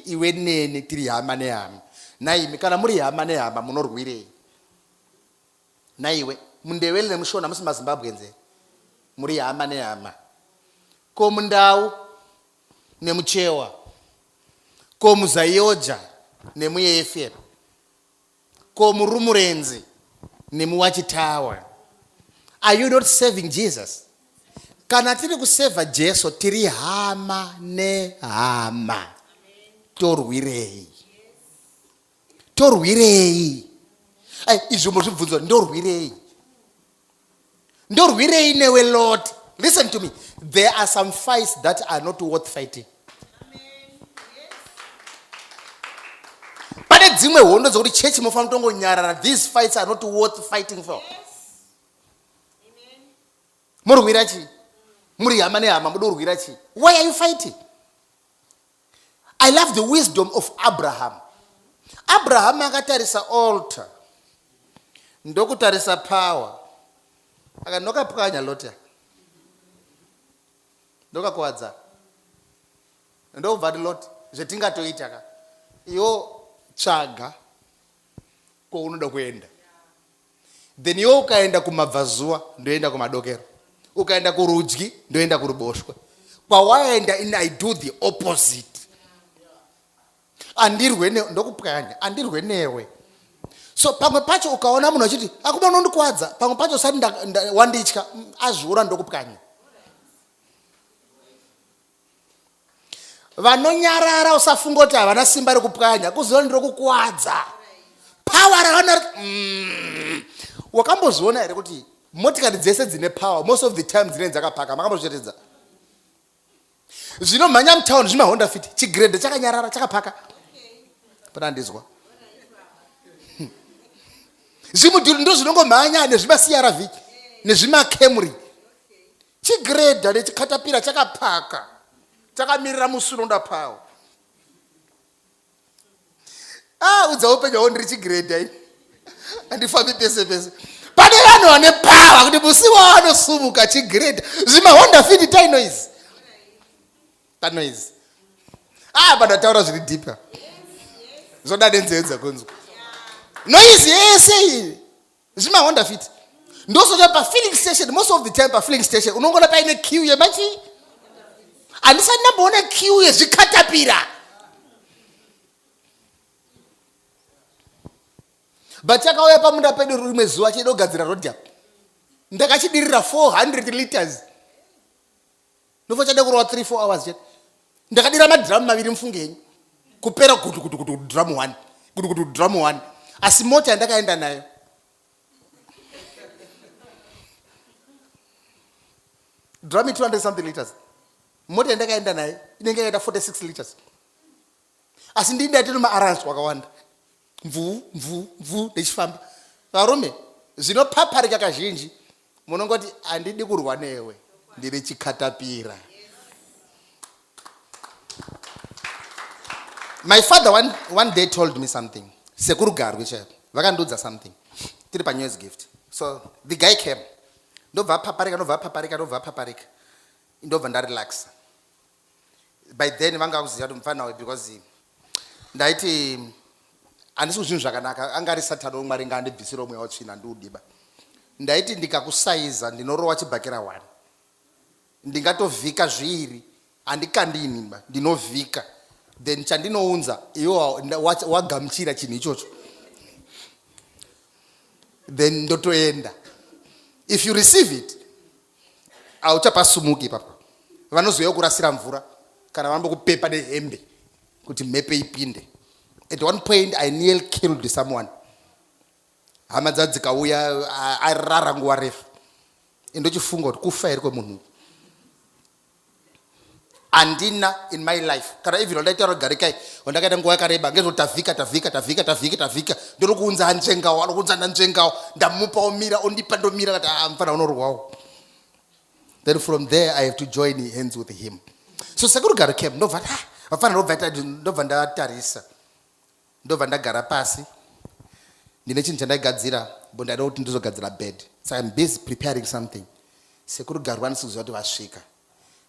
iwe neni tiri hama ne hama. Naimi kana muri hama ne hama munorwirei. Naiwe mundewele nemushona musi maZimbabwe nze. Muri hama ne hama. Ko mundau nemuchewa. Ko muzayoja nemuyefe. Ko murumurenzi nemuwachitawa. Are you not serving Jesus? Kana tiri kuseva Jesu tiri hama ne hama. Torwirei. Torwirei. Izvo zvibvunzo ndorwirei. Ndorwirei newe Lord. Listen to me. There are some fights that are not worth fighting. Pane dzimwe hondo dzokuti church inofanira kutongonyarara. These fights are not worth fighting for. Murwira chi? Muri hama ne hama mudorwira chi? Why are you fighting? I love the wisdom of Abraham. Abraham akatarisa altar. Ndokutarisa power. Akanoka pukanya Lot. Ndoka kuwadza. Ndobva Lot zvetingatoita ka. Yo tsvaga kwaunoda kuenda. Then yo ukaenda kumabvazuva ndoenda kumadokero. Ukaenda kurudyi ndoenda kuruboshwe. Kwawaenda I do the opposite. Andirwe ndokupwanya, andirwe newe. So pamwe pacho ukaona munhu achiti akuba unondikwadza, pamwe pacho sati wanditya azviura ndokupwanya. Vanonyarara usafunga kuti havana simba rekupwanya, kuziva ndiro kukwadza. Power rawana wakamboziona here kuti motikari dzese dzine power most of the time dzine dzakapaka, makambozvitetedza. Zvino mhanya mutauni zvimahonda fit chigredhe chakanyarara chakapaka. Pana ndizwa. Zvimudhuri ndo zvinongomhanya nezvimaCRV nezvimaCamry. Chigredha nechikatapira chakapaka. Chakamirira musuronda pawo. Udza upenyu hwo ndiri chigredha ini. Andifambi pese pese. Pane vanhu vane power kuti musi wanosumuka chigredha. Zvimahonda fit tainoizi. Tanoizi. Pandataura zviri deeper. Zvoda nenzedza kunzwa. Noise yese iyi. Zvimahonda fit. Ndosocha pa filling station, most of the time pa filling station unongona paine queue yemachi. Andisati ndamboona queue yezvikatapira. But chakauya pamunda pedu rimwe zuva chidogadzira road. Ndakachidirira 400 liters. Ndofo chade kurova 3-4 hours chete. Ndakadira madrum maviri mfungenyi. Kupera kuti drum 1. Kuti drum 1. Asi mota yandakaenda nayo. Drum 200 something liters. Mota yandakaenda nayo inenge yaita 46 liters. Asi ndinda tino maarrange wakawanda. Mvu nechifamba. Varume zvinopaparika kazhinji munongoti andidi kurwa newe, ndiri chikatapira. My father one day told me something. Sekuru Garwi chaipo vakandudza something tiri pa news gift. So the guy came. Ndobva paparika ndobva ndarelaxa. By then vanga kuziva kuti mufana we because ndaiti handisi kuzvinhu zvakanaka, anga ari Saturday omwari ngandibvisira omwe watsvina ndiudiba. Ndaiti ndikakusaiza ndinorowa chibhakera 1. Ndingatovhika zviiri, handikandinimba, ndinovhika. Then chandinounza iwo wagamuchira chinhu ichocho. Then ndotoenda. If you receive it, hauchapasumuki papa. Vanozouya kurasira mvura kana vambokupepa nehembe kuti mhepo ipinde. At one point I nearly killed someone. Hama dzikauya arara nguva refu. Ndochifunga kuti kufa here kwemunhu. Andina in my life. Kana even ndaitaura Garikai ndakaita nguva yakareba ngezvotavhika. Ndiri kuunza anjengawo, anokuunza nanjengawo. Ndamupa omira, ondipa ndomira kati mfana unorwawo. Then from there I have to join hands with him. So Sekuru Garwi came. Ndobva ndatarisa. Ndobva ndagara pasi. Ndine chinhu chandaigadzira, but ndada kuti ndizogadzira bed. So I'm busy preparing something. Sekuru Garwi vanosiziva kuti vasvika.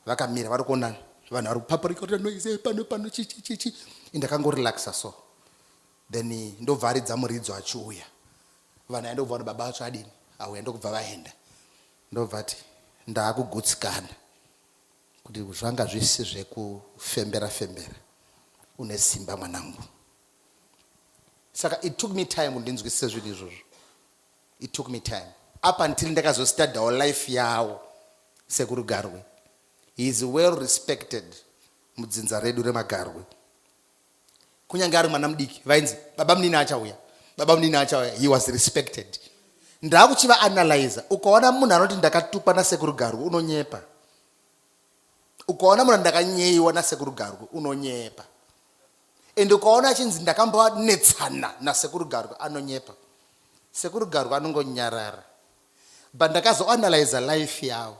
Vakamira vari kuona vanhu vari kupaparika kuti noise pano chichi. Ndakangorelaxa so. Then ndobva aridza muridzo achiuya. Vanhu ndobva kuti baba vacho adini. Auya ndokubva vaenda. Ndobva ati ndaakugutsikana kuti zvanga zvisi zvekufembera. Une simba mwanangu. Saka it took me time ndinzwisise zvinhu izvozvo. It took me time. Up until ndakazostadawo life yawo Sekuru Garwi. He is well respected mudzinza redu remagarwe. Kunyange ari mwana mudiki vainzi baba munini achauya. He was respected. Ndakuchiva analyze. Ukaona munhu anoti ndakatukwa naSekuru Garwi unonyepa. Ukaona munhu ndakanyeiwa naSekuru Garwi unonyepa. Ende ukaona achinzi ndakamboanetsana naSekuru Garwi anonyepa. Sekuru Garwi anongonyarara. But ndakazoanalyze life yawo.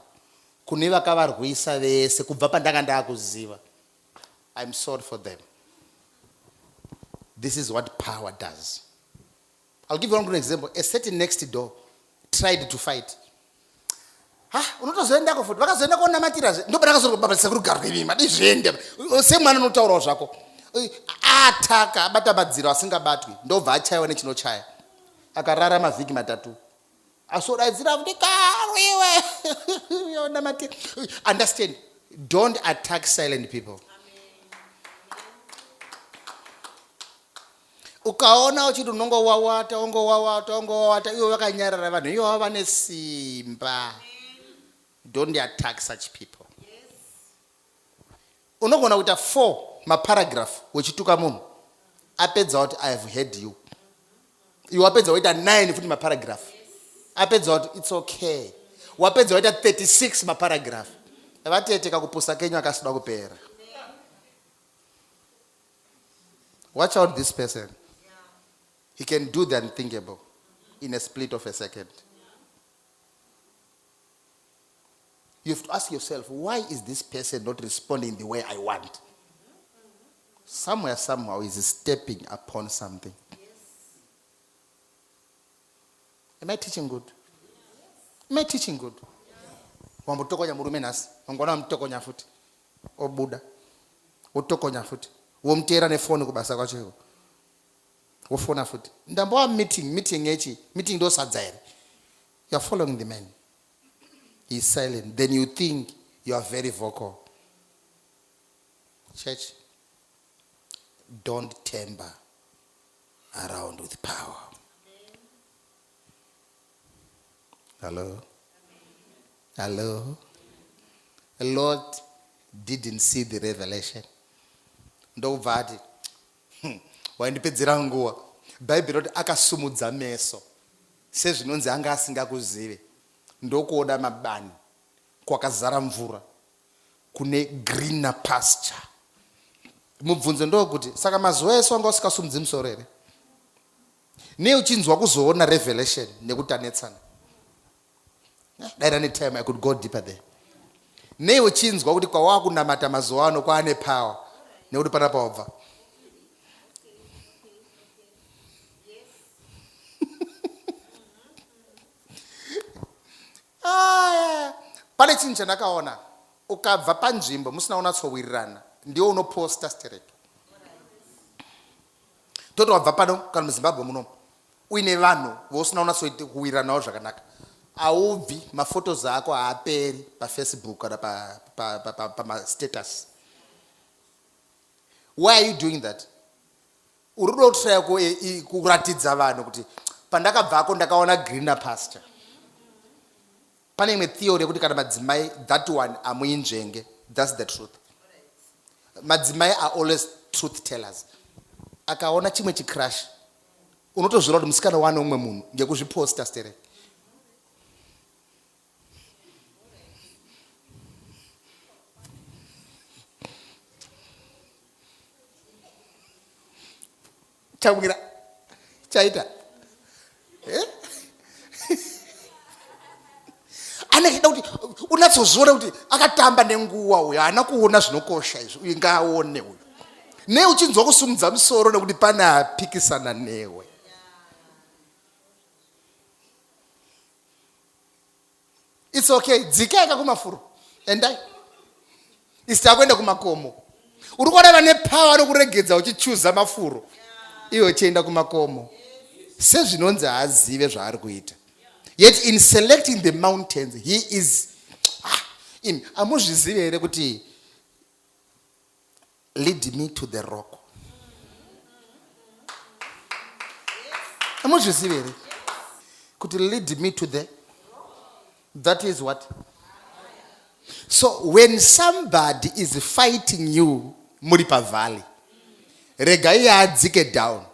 Kune vakavarwisa vese kubva pandanga ndakuziva. I'm sorry for them. This is what power does. I'll give you one good example. A certain next door tried to fight. Unotozoenda kufuta. Vakazoenda kunamatira. Ndobva ndakazorwa baba Sekuru Garwi mimi. Madizvende. Semwana unotaurawo zvako. ataka abata madziro asingabatwi ndobva achaiwa nechinochaya akarara mavhiki matatu asodaidzira kuti Garwiwe yona mati. Understand, don't attack silent people. Ukaona uchiti unongowawata iwo vakanyarara vanhu iwo vane simba. Don't attack such people. Unogona kuita 4 maparagraph wechituka munhu apedza kuti I have heard you. Iwe apedza kuita 9 futi maparagraph. Apedza kuti it's okay. Wapedza kuita 36 maparagraph. Vatete kakupusa kenyu akasida kupera. Watch out this person. He can do the unthinkable in a split of a second. You have to ask yourself, why is this person not responding the way I want? Somewhere, somehow, he is stepping upon something. Am I teaching good? Am I teaching good? Wambutokonya murume nasi. Wangona mtokonya futi. Obuda. Utokonya futi. Womtera nefoni kubasa kwa chego. Wofona futi. Ndambo meeting echi. Meeting do sadzairi. You are following the man. He is silent. Then you think you are very vocal. Church, don't tamper around with power. Hello? Hello? The Lord didn't see the revelation. Ndovati. Waindipedzera nguwa. Bible roti akasumudza meso. Sezvinonzi anga asingakuzive. Ndokuoda mabani kwakazara mvura kune greener pasture. Mubvunzo ndokuti saka mazuva ese wanga usikasumudzi musoro here. Ne uchinzwa kuzoona revelation nekutanetsana. That any time I could go deeper there. Ne uchinzwa kuti kwawakunamata mazuva ano kwaane power nekuti panapa wabva. Pane chinhu chandakaona ukabva panzvimbo musina unatsowirirana ndio unoposta straight. Toto wabva pano kana muZimbabwe muno uine vanhu vosina unatsowiriranawo zvakanaka. Aubvi mafotos ako haaperi paFacebook kana pamastatus. Why are you doing that? Urudo kutraya kuratidza vanhu kuti pandakabvako ndakaona greener pasture. Pane imwe theory yekuti kana madzimai that one amuinzvenge. That's the truth. Madzimai are always truth tellers. Akaona chimwe chicrash unotozvira kuti musikana wane umwe munhu ngekuzviposta stere. Chamwira chaita anachida kuti unatsozora kuti akatamba nenguwa uyo haana kuona zvinokosha izvo uyu ngaaone uyu. Ne uchinzwa kusumudza musoro nekuti pane apikisana newe. It's okay. Dzikaika kumafuro. Endai. Isita kwenda kumakomo. Uri kuona vane power nokuregedza uchichuza mafuro. Iwe chienda kumakomo. Sezvinonzi haazive zvaari kuita. Yet in selecting the mountains, he is amuzvizive here kuti lead me to the rock. Amuzvizive here kuti lead me to the, that is what? So when somebody is fighting you muri pavalley, regai adzike down,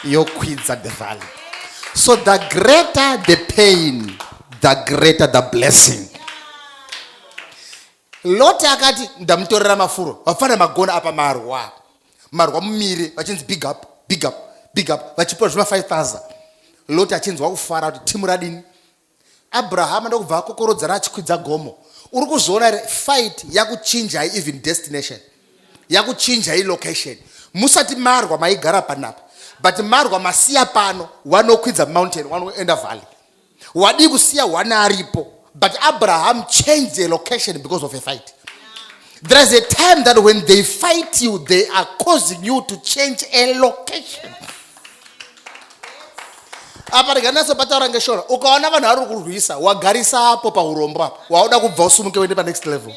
yokwidza the valley. So the greater the pain, the greater the blessing. Lot akati ndamutorera mafuro vafana magona apa marwa mumire vachinzi big up vachipa zvima 5000. Lot achinzwa kufara kuti timu radini. Abraham ndokubva akokorodzana achikwidza gomo. Uri kuzoona fight yakuchinja even destination, yakuchinja location. Musati marwa maigara panapa, but marwa masiya pano wanokwidza mountain wanoenda valley. Wadi kusiya wana aripo, but Abraham changed the location because of a fight. There is a time that when they fight you, they are causing you to change a location. Apa riganaso patara ngeshora ukaona vanhu vari kurwisa wagarisa hapo paurombo hapo wauda kubva usumuke uende pa next level.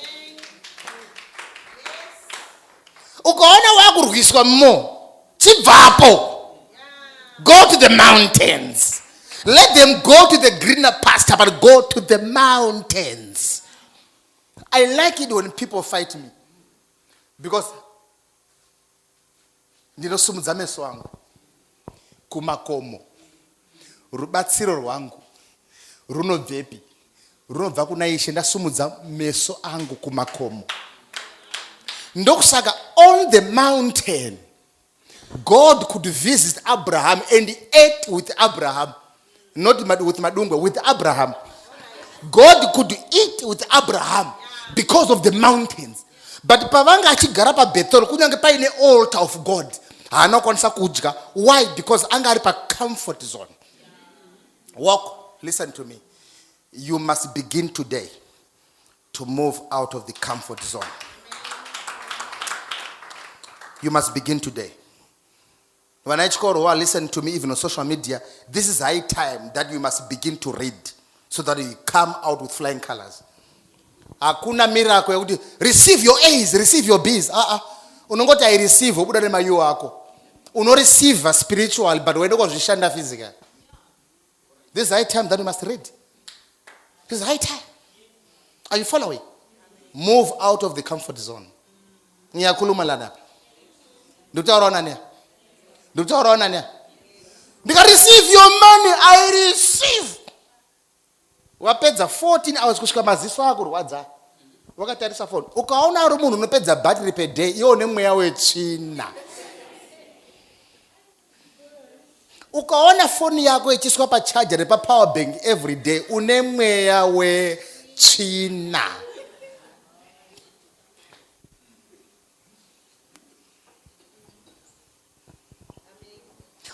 Ukaona wakurwiswa mo chibvapo, go to the mountains. Let them go to the greener pasture, but go to the mountains. I like it when people fight me because ndinosumudza meso angu kumakomo. Rubatsiro rwangu runobvepi? Runobva kuna Ishe. Ndasumudza meso angu kumakomo. Ndokusaka on the mountain God could visit Abraham and ate with Abraham, not with Madungwe, with Abraham. God could eat with Abraham because of the mountains. But pavanga achigara pa Bethel kunyange paine altar of God haanokwanisa kudya. Why? Because anga ari pa comfort zone. Walk, listen to me. You must begin today to move out of the comfort zone. You must begin today. When I call, listen to me, even on social media, this is high time that you must begin to read so that you come out with flying colors. Hakuna miracle. Receive your A's, receive your B's. Unongoti I receive, ubuda nema yu wako. Uno receive spiritual, but when you go to physical. This is high time that you must read. This is high time. Are you following? Move out of the comfort zone. Niyakuluma lana. Ndutaurona nia. Ndutaurona nia. Because receive your money. I receive. Wapedza 14 hours kusvika maziso ako rwadza. Wakatarisa phone. Ukaona ari munhu unopedza battery per day, iwo nemweya wetsvina. Ukaona phone yako ichiswa pa charger pa power bank every day, une mweya wetsvina.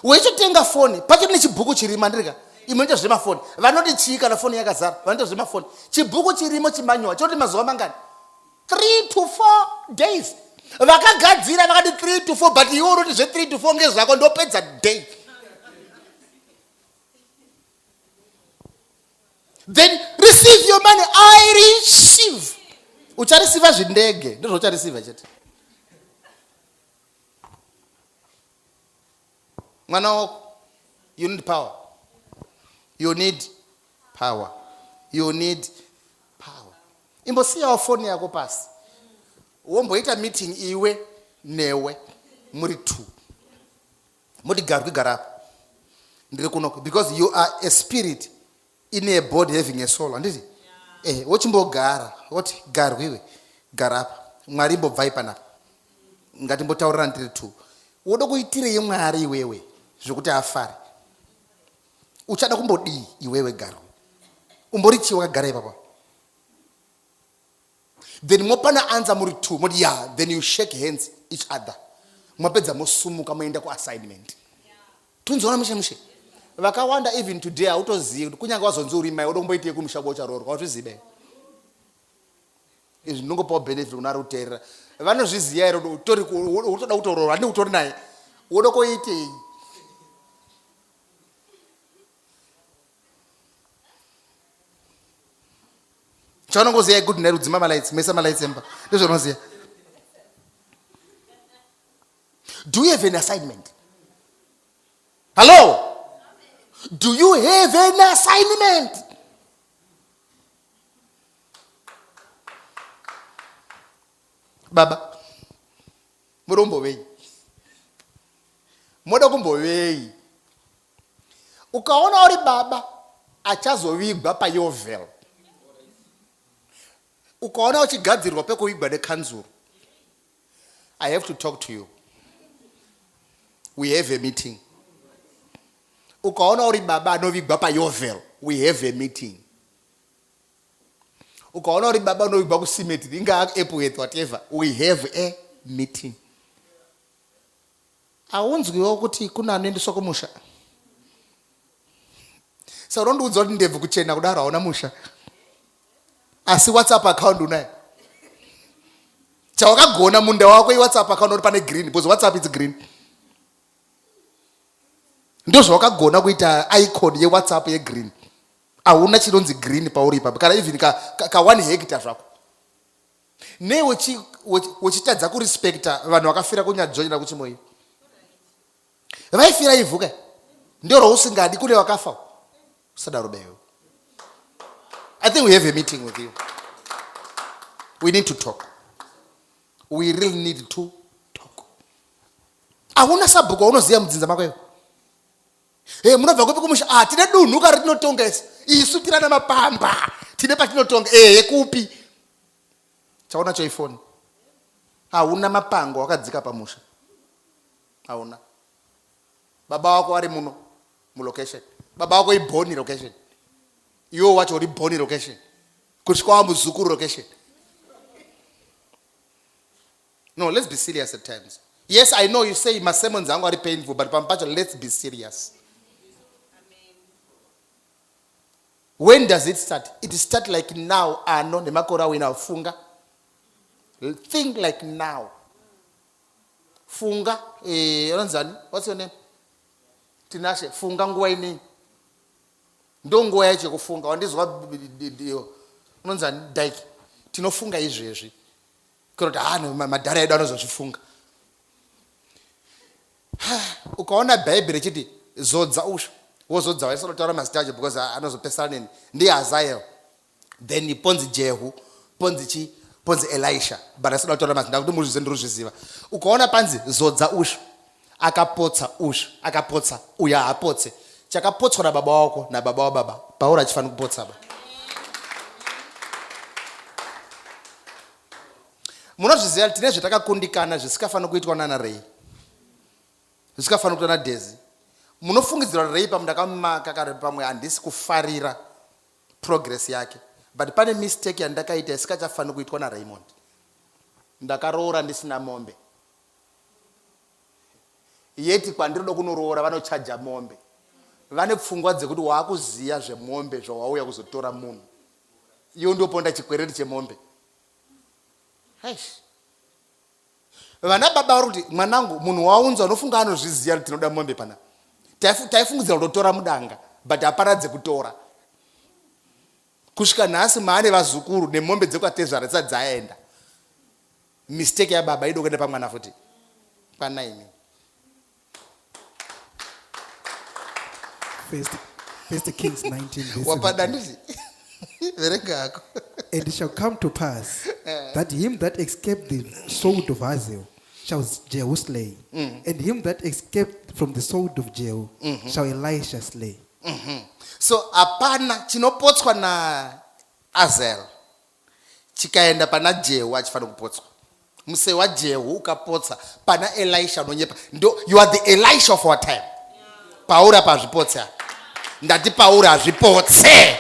Wechotenga phone, pacho nechibhuku chirima ndirika. Imwe zvema phone. Vanoti chika na phone yakazara. Vanoti zvema phone. Chibhuku chirimo chimanywa. Choti mazuva mangani? 3 to 4 days. Vakagadzira vakati 3 to 4, but iwo roti zve 3 to 4 ngezvako ndopedza day. Then receive your money. I receive. Uchareceive zvindege. Ndizvo uchareceive chete. Mwana wako, you need power. You need power. You need power. Imbosiya phone yako pasi. Womboita meeting iwe newe muri 2. Muri Garwi garapa. Ndiri kunoko because you are a spirit in a body having a soul. Anditi? Wochimbogara. What Garwi garapa. Mwari mbobva panapa. Ngatimbotaurira ndiri 2. Woda kuitire Mwari iwewe zvokuti afare. Uchada kumbodii iwewe Garwi. Umborichi wakagara ipapa. Then mopana anza muri 2. Moti yeah, then you shake hands each other. Mwapedza mosumuka moenda ku assignment. Tunzona mushe. Vakawanda even today autozivi kuti kunyanga wazonzi uri mai woda kumboite kumushago charoro. Watozvizibe. Izvi ndingopa benefit kunari kuteerera. Vanozviziva ere utori utoda kutorora andi utori naye. Woda koitei. Chanongoziya good night udzima malaits, mesa malaits emba. Ndizvonoziya. Do you have an assignment? Hello? Do you have an assignment? Baba. Murombo wei. Moda kumbo wei. Ukaona uri baba achazovigwa pa yovel. Ukaona uchigadzirwa pekuvigwa nekanzuru. I have to talk to you. We have a meeting. Ukaona uri baba anovigwa pa yovel. We have a meeting. Ukaona uri baba anovigwa ku cement, inga Epworth whatever. We have a meeting. Aunzwiwo kuti kuna anoendeswa kumusha. Saka unondiudza kuti ndebvu kuchena kudaro hauna musha. Asi WhatsApp account unayo. chawakagona munda wako iwhatsapp account uri pane green because whatsapp is green. Ndo zvawakagona kuita icon yewhatsapp yegreen. Hauna chinonzi green pauri ipapo kana even ka 1 hectare zvako. Ne uchitadza kurespecta vanhu vakafira kunyajoinera kuchimoyo. Vaifira ivuka. Ndio rousingadi kune wakafa. Usadaro beyo. I think we have a meeting with you. We need to talk. We really need to talk. Hauna sabhuku unoziya mudzinza mako. Munobva kupi kumusha tine dunhu kari tinotonga isi. Isu tirana mapamba. Tine patinotonga kupi. Chaona cho iPhone. Hauna mapango wakadzika pamusha. Hauna. Baba wako ari muno mu location. Baba wako iboni location. Iwo wacho uri boni location. Kusvika muzukuru location. No, let's be serious at times. Yes, I know you say my sermons are very painful, but let's be serious. When does it start? It starts like now. No, the makora wina funga. Think like now. Funga. What's your name? Tinashe. Funga nguwa ini. Ndo nguwa yache kufunga. Wandizwa nonzani daiki. Tinofunga izvezvi. Kurota no madhara edu anozozvifunga. Ukaona Bible chiti zodza usha. Wozodza waisorotaura mazita acho because anozopesana nini. Ndi Hazael. Then ponzi Jehu, ponzi Elisha. But asinotaura mazita kuti muzviziva nduruzviziva. Ukaona panzi zodza usha. Akapotsa usha. Akapotsa uya apotse. Chakapotswa na baba wako na baba wa baba. Paura achifana kupotsa ba. Munozviziva tine zvatakakundikana zvisikafana kuitwa nana Ray. Zvisikafana kuitwa na Daisy. Munofungidzira Ray pamundakamaka kare pamwe handisi kufarira progress yake. But pane mistake yandakaita isikachafana kuitwa na Raymond. Ndakaroora ndisina mombe. Yeti kwandiroda kunoroora vanochaja mombe. Vane pfungwa dzekuti waakuziya zvemombe zvawauya kuzotora munhu. Iyo ndio ponda chikwereti chemombe. Vana baba vari kuti mwanangu munhu waunzwa unofunga anozviziya kuti tinoda mombe pana. Taifungidzira kutotora mudanga but hapana dzekutora. Kusvika nhasi maane vazukuru nemombe dzekutezvara dzisati dzaenda. Mistake yababa ido kuenda pamwana futi. Pa9. First Kings 19 verse Wapada ndizi. Verengako. And it shall come to pass that him that escaped the sword of Hazael shall Jehu slay, and him that escaped from the sword of Jehu shall Elisha slay. So apana chinopotswa na Hazael chikaenda pana Jehu achifana kupotswa. Muse wa Jehu ukapotsa pana Elisha unonyepa. Ndo you are the Elisha of our time. Paura pazvipotsa. Ndati paura azvipotse.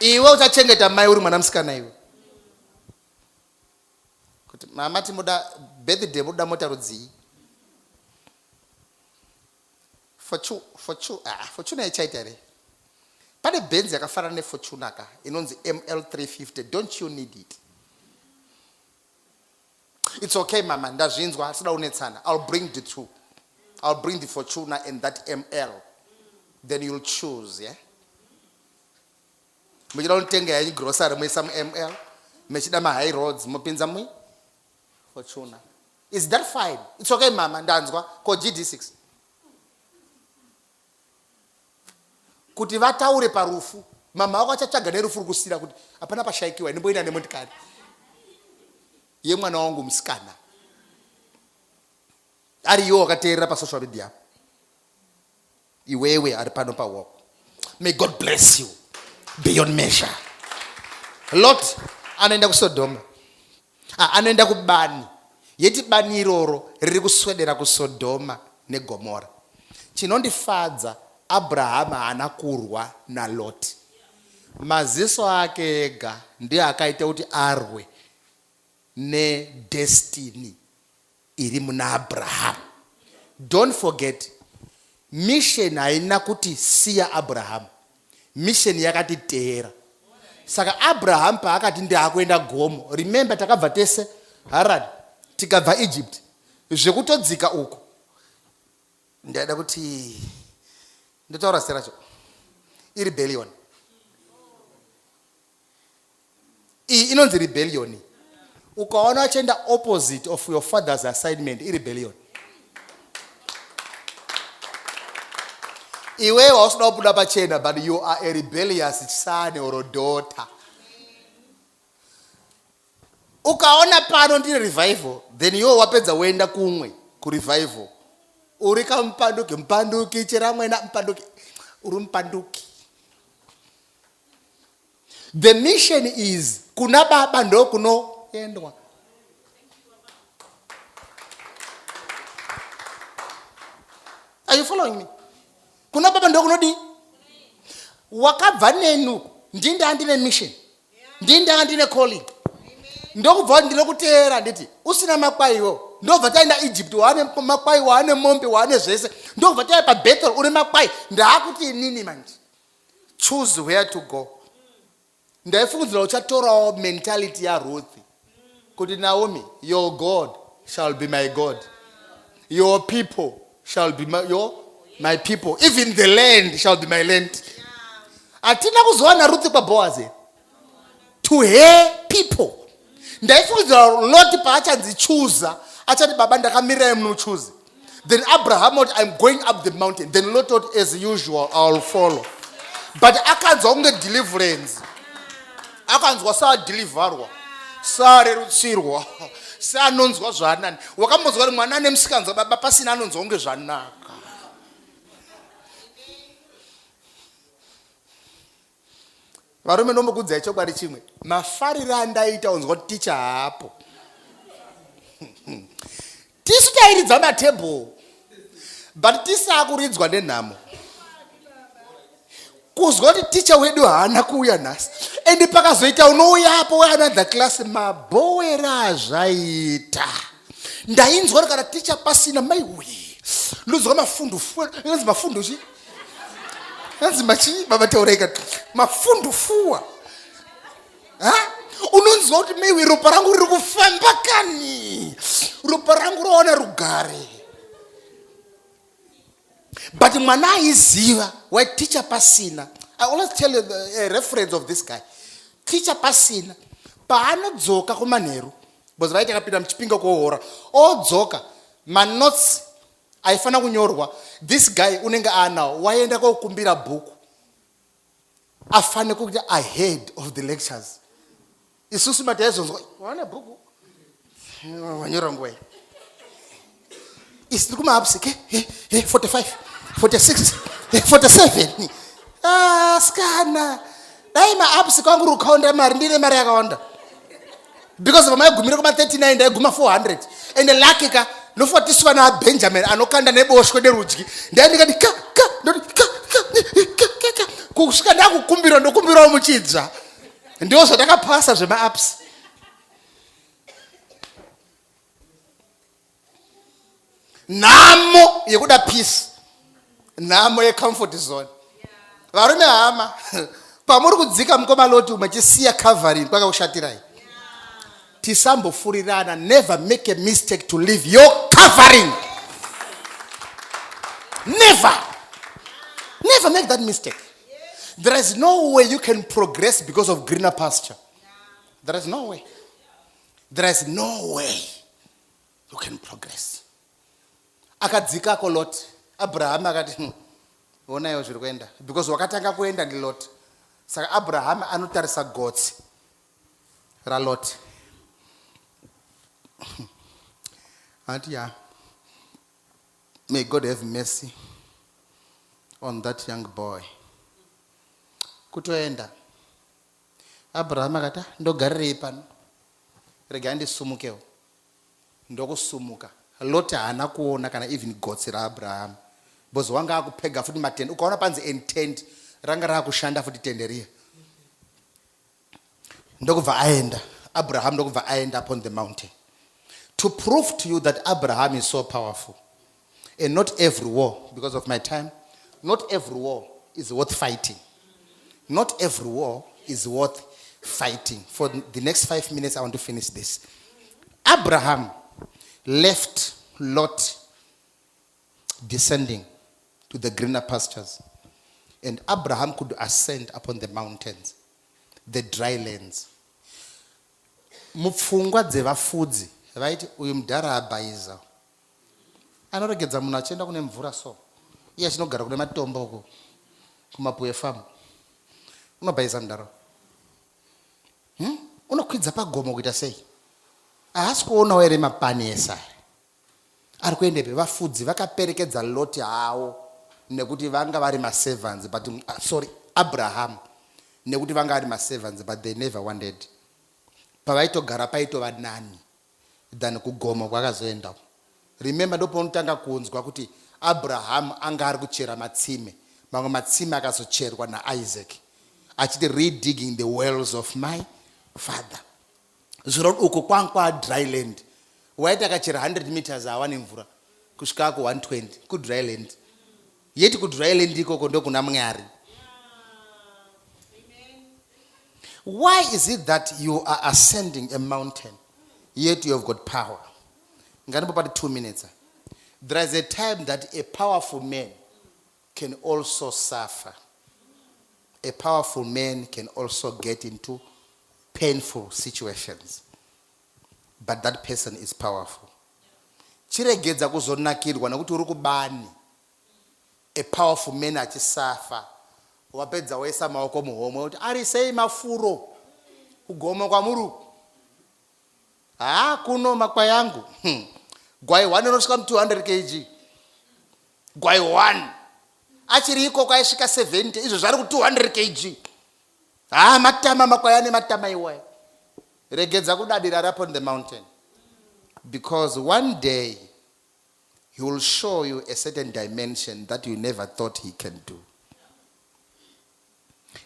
Iwe uchachengeta mai uri mwana musikana iwe. Kuti mama timoda birthday muda mota rudzii. Fortune yachaita re. Pane Benz yakafanana neFortune aka inonzi ML350. Don't you need it? It's okay mama, ndazvinzwa asida unetsana. I'll bring the two. I'll bring the Fortuna and that ML. Then you'll choose, yeah? Mujira untenga ya grocery mwisa ML. Mechida ma high roads mupinza mwi Fortuna. Is that fine? It's okay mama, ndanzwa ko GD6. Kuti vataure parufu, mama wako achachaga nerufu kusira kuti apana pashaikiwa ndimboina nemotikari. Ye mwana wangu msikana. Ari yo akateerera pa social media. Iwewe ari pano pa walk. May God bless you beyond measure. Lot anaenda kusodoma. Anaenda kubani. Yeti bani iroro riri kuswedera kusodoma neGomora. Chinondifadza Abraham anakurwa na Lot. Maziso ake ega ndiye akaita kuti arwe ne destiny iri muna Abraham. Don't forget, mission haina kuti siya Abraham. Mission yakati teera. Saka Abraham pa akati ndi akuenda gomo. Remember takabva tese Haran tikabva Egypt zvekutodzika uko ndaida kuti ndotaura zita racho rebellion. Iyi inonzi rebellion. Ukaona achienda opposite of your father's assignment rebellion. Iwe wasinoda kubuda pachena, but you are a rebellious son or a daughter. Ukaona pano ndine revival, then iwe wapedza woenda kumwe kurevival. Uri kampanduki, mpanduki chera mwena mpanduki. Uri mpanduki. The mission is kuna baba ndo kunoendwa. Are you following me? Kuna baba ndo kunodi. Wakabva nenu ndinda andine mission. Ndinda andine calling. Ndokubva ndinokuteera nditi usina makwaiwo. Ndobva taenda Egypt wane makwai wane mombe wane zvese. Ndobva taenda pa Bethel uri makwai. Ndakuti nini manje? Choose where to go. Ndaifungidzira uchatorawo mentality ya Ruth. Kuti Naomi, your God shall be my God. Your people shall be my people. Even the land shall be my land. Atina kuzowana Ruth kwa Boaz. To her people. Ndaifungidzira Lot paachanzichuza. Achati baba ndakamira munochuza. Then Abraham thought, I'm going up the mountain. Then Lot thought, as usual, I'll follow. But akanzwa kunge deliverance. Akanzwa saa deliverwa. Saa rerutsirwa. Saa anonzwa zvanani. Wakamuzwa kuti mwana nemusikanzwa baba pasina anonzwa kunge zvanaka. Varume ndomukudzai chokwadi chimwe. Mafariro andaita unzwa kuti ticha hapo. Tisu tairidza matebhuru. But tisakuridzwa nenhamo. Kuzwa kuti ticha wedu haana kuuya nhasi. Endi pakazoita unouyapo another class mabhowera azvaita. Ndainzwa kana ticha pasina maiwe. Ndinonzwa mafundu fuwa. Inonzi mafundu chi? Inonzi machi? Baba taureka. Mafundu fuwa. Ha? Unonzwa kuti maiwe ropa rangu riri kufamba kani. Ropa rangu roona rugare. But mwana aiziva why teacher pasina. I always tell you a reference of this guy. Teacher pasina paanodzoka kumanheru because right akapinda muchipinga kuhora odzoka manotes aifana kunyorwa. This guy unenge anawo waenda kokumbira bhuku afane kuti ahead of the lectures. Isusu mataizonzwa wana bhuku wanyora ngwai isiri kumaapsike 45 46 47 skana dai maapsi kwangu rukaunda mari ndine mari yakawanda because vamaigumira kuma 39 ndaiguma 400 ende lakika nofuatiswa na Benjamin anokanda neboshwe nerudyi ndaindikati kusvika ndakukumbira ndokumbirawo muchidzva ndiwo zvandakapasa zvemaapsi. Nhamo yekuda peace. Nhamo ye-comfort zone. Varume hama. Pamuri kudzika mukoma loti umachisiya covering kwakakushatirai. Tisambofurirana. Never make a mistake to leave your covering. Never. Never make that mistake. There is no way you can progress because of greener pasture. There is no way. There is no way you can progress. Akadzika ko Lot. Abraham akati onayo zviri kuenda because wakatanga kuenda ndi Lot. Saka Abraham anotarisa gotsi ra Lot. And yeah, may God have mercy on that young boy. Kutoenda Abraham akati ndogarirei pano rega ndisumukewo ndokusumuka. Lot haana kuona kana even gotsi raAbraham because wanga akupega futi matende ukaona panzi intent ranga rakushanda futi tenderiya ndokubva aenda Abraham ndokubva aenda upon the mountain to prove to you that Abraham is so powerful. And not every war, because of my time, not every war is worth fighting. Not every war is worth fighting. For the next 5 minutes I want to finish this. Abraham left Lot descending to the greener pastures. And Abraham could ascend upon the mountains, the dry lands. Mupfungwa dzevafudzi, right? Uyu mudhara abhaiza. Anoregedza munhu achienda kune mvura so. Iye achinogara kune matombo uko kumapuwe farm. Unobhaiza mudhara. Unokwidza pagomo kuita sei? Haasi kuonawo ere mapani esari. Ari kuendepe vafudzi vakaperekedza Loti havo nekuti vanga vari maservants, but Abraham nekuti vanga vari maservants, but they never wanted. Pavaitogara paitova nani than kugomo kwakazoenda. Remember ndopaunotanga kunzwa kuti Abraham anga ari kuchera matsime, mamwe matsime akazocherwa naIsaac achiti redigging the wells of my father. Zviro uko kwankwa dry land. Waiti akachera 100 meters awane mvura kusvika ku 120 ku dry land. Yeti ku dry land ikoko ndo kuna Mwari. Why is it that you are ascending a mountain yet you have got power? Ngani about 2 minutes. There is a time that a powerful man can also suffer. A powerful man can also get into painful situations. But that person is powerful. Chiregedza kuzonakirwa nekuti uri kubani. A powerful man achisafa. Wapedza waisa maoko muhomwe kuti ari sei mafuro kugoma kwamuru. Kuno makwai yangu. Gwai 1 unosvika 200 kg. Gwai 1. Achiri iko kwaisvika 70, izvo zvari ku 200 kg. Matama makwai ane matama iwayo. Regedza kudadira up on the mountain. Because one day he will show you a certain dimension that you never thought he can do.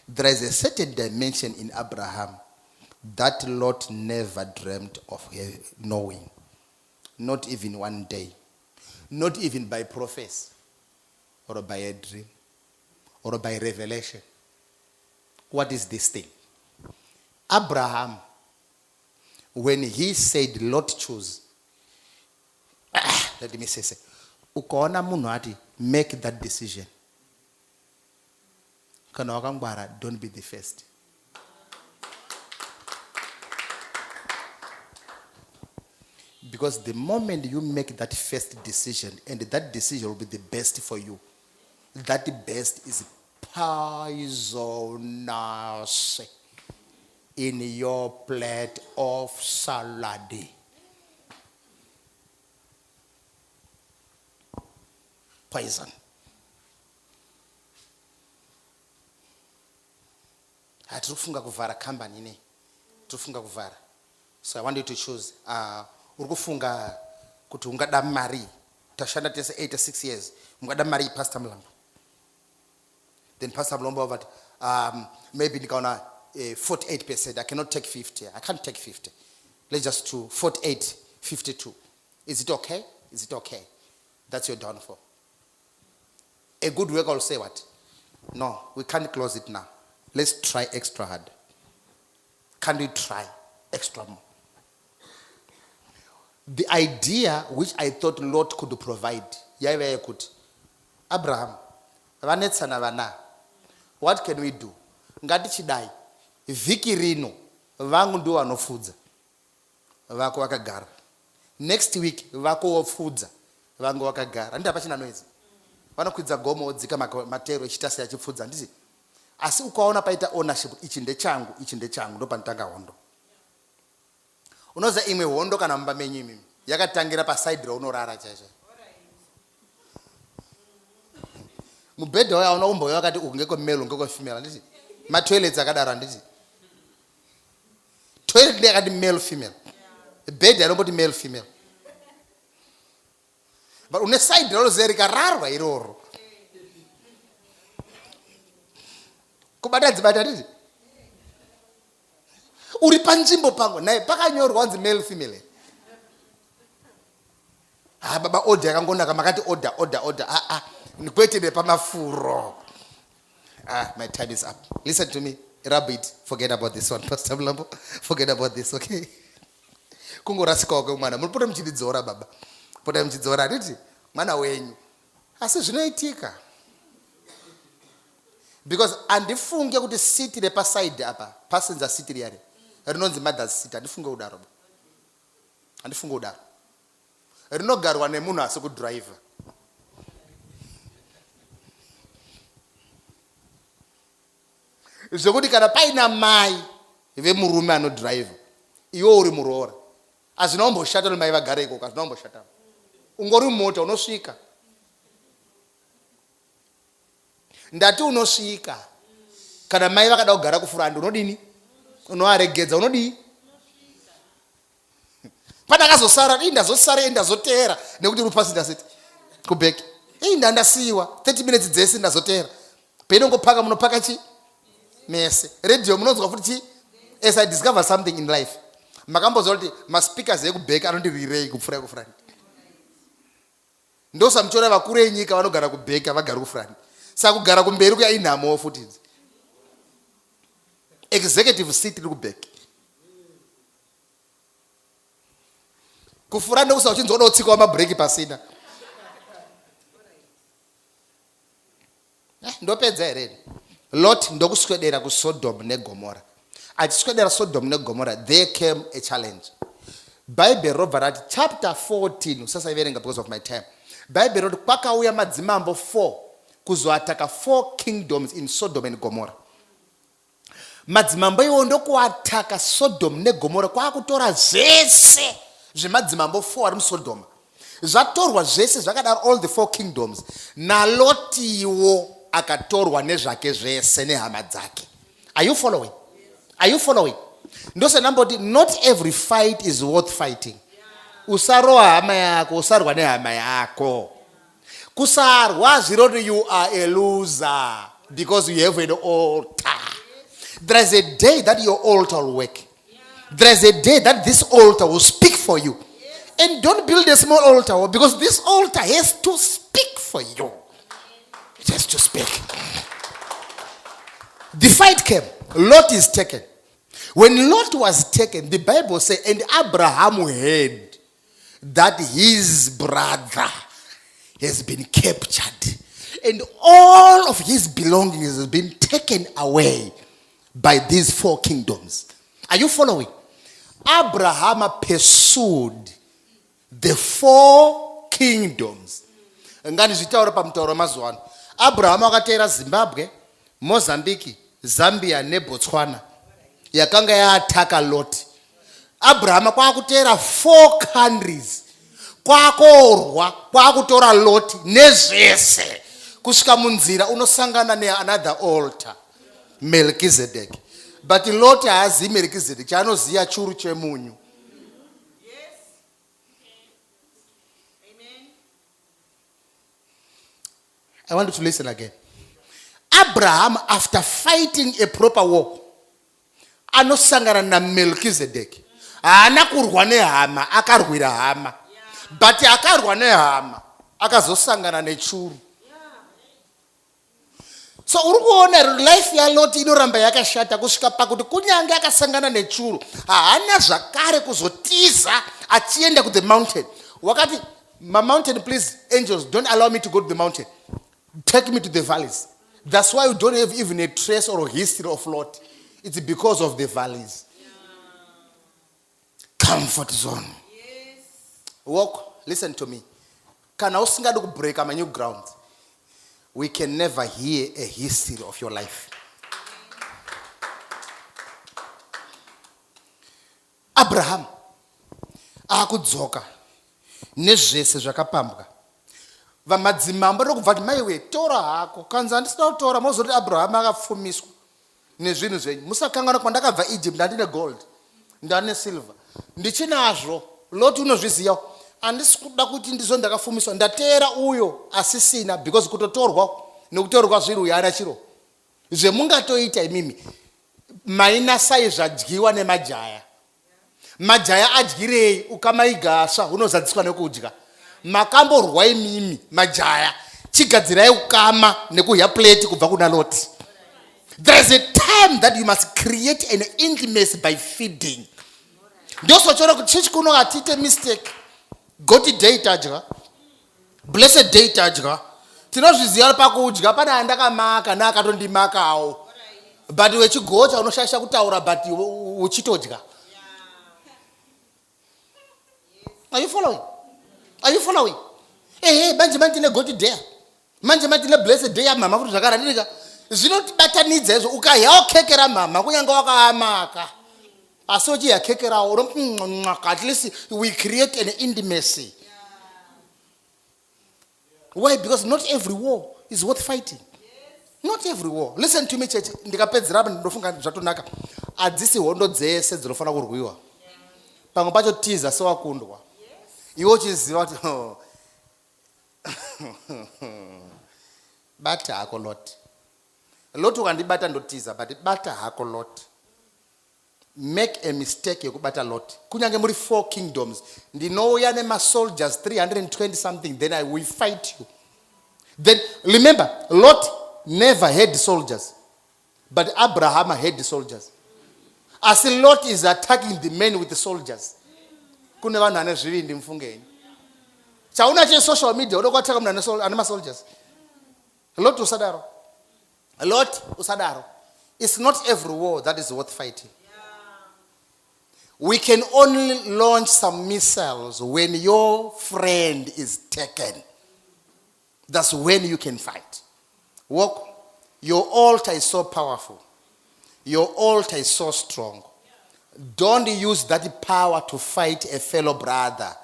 There is a certain dimension in Abraham that Lot never dreamt of knowing. Not even one day. Not even by prophecy, or by a dream, or by revelation. What is this thing? Abraham, when he said Lot choose, let me say, ukaona munhu ati make that decision. Kana wakangwara, don't be the first. Because the moment you make that first decision, and that decision will be the best for you, that best is poisonous in your plate of salad. Poison. Hatufunga kuvara company ne. Tufunga kuvara. So I want you to choose. Urukufunga kuti ungada mari. Tashanda tese 86 years. Ungada mari Pastor Mlambo. Then Pastor Mlambo over maybe nikaona 48%. I cannot take 50. I can't take 50. Let's just do 48, 52. Is it okay? Is it okay? That's your downfall. A good worker will say what? No, we can't close it now. Let's try extra hard. Can we try extra more? The idea which I thought Lot could provide, Abraham, what can we do? Ngati chidai, viki rino, vangu ndio wanofudza, vako wakagara. Next week, vako wofudza, vangu wakagara. Ndi apachina noise. Vanokwidza gomo odzika matero echitasi yachifudza ndisi. Asi ukaona paita ownership, ichi ndechangu, ndo panotanga hondo. Unoza imwe hondo kana mumba menyu imimi yakatangira pa side raunorara chaizvo. Mubhedha wayo unombo yakati ungeko male ungeko female nditi. Ma toilets akadara nditi. Toilet ndi yakati male female. Bed anomboti male female. But une side rozerika rarwa iroro. Kubata nditi. Uri panzvimbo pangu naye pakanyorwa wanzi male female. Baba order yakangonaka makati order. Nikwete pamafuro. My time is up. Listen to me. Rabbit, forget about this one. Pastor Mlambo, forget about this, okay? kungorasikawo kwemwana munopota muchididzora baba pota muchidzora handiti mwana wenyu asi zvinoitika because handifunge kuti siti repasaidi apa passenger siti riyari rinonzi mothers seat handifunge kudaro handifunge kudaro rinogarwa nemunhu asi kudhiraivha zvekuti kana paina mai vemurume anodhiraivha iwe uri muroora hazvina umboshata kuti mai vagare ikoko hazvina umboshata ungori mumota unosvika ndati unosvika kana mai vakada kugara kufurandi unodini unovaregedza unodii pandakazosara ndazosara ndazotera nekuti uri passenger seat kubheki ndandasiyiwa 30 minutes dzese ndazotera peinongopaka munopaka chi mese radio munonzwa futi chi as I discover something in life makambozva kuti maspeakers ekubheki anondirirei kupfuura ekufurandi ndosamuchiona vakuru enyika vanogara kubheki havagari kufurandi saka kugara kumberi kuya inhamowo futi executive seat iri kubheki kufura ndokusa uchinzoona utsika mabreaki pasina ndopedza here Lot ndokuswedera kuSodom neGomora achiswedera Sodom neGomora there came a challenge Bible robva rati chapter 14 usasaiverenga because of my time Bible roti kwakauya madzimambo 4 kuzoataka 4 kingdoms in Sodom and Gomorrah madzimambo iwo ndokuataka Sodom neGomora kwakutora zvese zvemadzimambo 4 ari muSodoma zvatorwa zvese zvakadaro all the 4 kingdoms nalotiwo akatorwa nezvake zvese nehama dzake are you following are you following ndosenamboti not every fight is worth fighting usaroha hama yako usarwa nehama yako kusarwa zviroti you are a loser because you have an altar there is a day that your altar will work there is a day that this altar will speak for you and don't build a small altar because this altar has to speak for you it has to speak the fight came Lot is taken when Lot was taken the Bible says and Abraham heard that his brother has been captured and all of his belongings has been taken away by these 4 kingdoms. Are you following? Abraham pursued the 4 kingdoms. Ngani zvitaura pamutauro mazuano. Abraham akatera Zimbabwe, Mozambique, Zambia neBotswana. Yakanga yaataka Lot. Abraham kwakutera 4 countries. Kwakorwa kwakutora Lot nezvese kusvika munzira unosangana neanother altar Melchizedek but Lot haazivi Melchizedek chaanoziva churu chemunyu yes. Amen. I want you to listen again. Abraham after fighting a proper war anosangana na Melchizedek haana kurwa nehama akarwira hama but akarwa nehama akazosangana nechuru so uri kuona life yaLot inoramba yakashata kusvika pakuti kunyange akasangana nechuru haana zvakare kuzotiza achienda to the mountain wakati mountain please angels don't allow me to go to the mountain take me to the valleys that's why we don't have even a trace or a history of Lot it's because of the valleys comfort zone walk listen to me kana usingade kubreak ama new ground we can never hear a history of your life Abraham akudzoka nezvese zvakapambwa vamadzimambo rokubva kuti maiwe tora hako kanza handisina kutora mozoti Abraham akapfumiswa nezvinhu zvenyu musakangana kwandakabva Egypt ndandine gold ndane silver ndichinazvo Lot unozviziva handisi kuda kuti ndizvo ndakafumiswa ndatera uyo asisina because kutotorwa nekutorwa zvinhu yana chiro zvemungatoita imimi mainasai zvadyiwa nemajaya majaya adyirei ukamaigasva unozadziswa nekudya makamborwa imimi majaya chigadzirai ukama nekudya plate kubva kuna Lot there is a time that you must create an intimacy by feeding ndosochora kuti chechi kuno atiite mistake. Goti day tadya, blessed day tadya, tinozviziva pakudya pane andakamaka neakatondimakawo, but wechigocha unoshasha kutaura but uchitodya. Are you following? Are you following? Hey, manje tine goti day, manje tine blessed day yamama kuti zvakaradika. Zvinotibatanidza izvo ukahyawo keke ramama kunyange wakaamaka. Asi uchihakekerawo at least we create an intimacy. Why? Because not every war is worth fighting. Not every war. Listen to me, church. Ndikapedzera apa ndofunga zvatonaka. Adzisi hondo dzese dzinofana kurwiwa. Pamwe pacho tiza sewakundwa. Iwe uchiziva kuti bata hako lot. Lot ukandibata ndotiza, but bata hako lot. Make a mistake yekubata lot. Kunyange muri 4 kingdoms. Ndinouya nema soldiers 320 something, then I will fight you. Then remember, Lot never had soldiers, but Abraham had soldiers. As Lot is attacking the men with the soldiers. Kune vanhu ane zvivindi mfungeni. Chauna che social media unokwataka munhu ane soldiers. Lot usadaro. Lot usadaro. It's not every war that is worth fighting. We can only launch some missiles when your friend is taken. That's when you can fight. Walk. Your altar is so powerful. Your altar is so strong. Don't use that power to fight a fellow brother.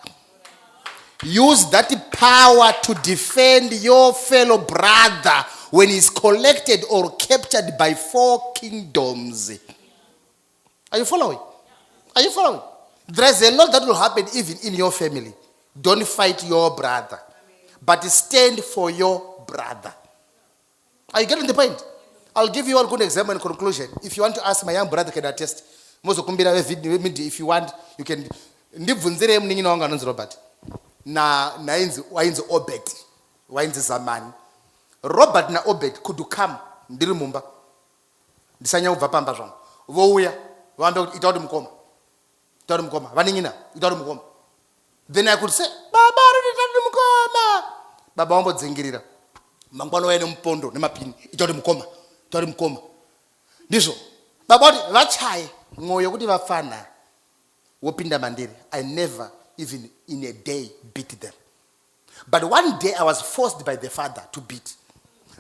Use that power to defend your fellow brother when he's collected or captured by 4 kingdoms. Are you following? Are you following? There's a lot that will happen even in your family. Don't fight your brother, but stand for your brother. Are you getting the point? I'll give you a good example and conclusion. If you want to ask, my young brother can attest. If you want, you can. Ndibvunzire mningi na wanga anonzi Robert. Na wainzi Obed. Wainzi Zamani. Robert na Obed could come. Ndiri mumba. Ndisanya ubva pamba zvangu. Vouya. Vambe kuti itauri mukoma. Itauri mukoma. Vaningina. Itauri mukoma. Then I could say, Baba, itauri mukoma. Baba wambo dzingirira. Mangwano waine mupondo nemapini. Itauri mukoma. Itauri mukoma. Ndizvo. Baba wati vachaye. Mwoyo kuti vafana. Wopinda mandiri. I never even in a day beat them. But one day I was forced by the father to beat.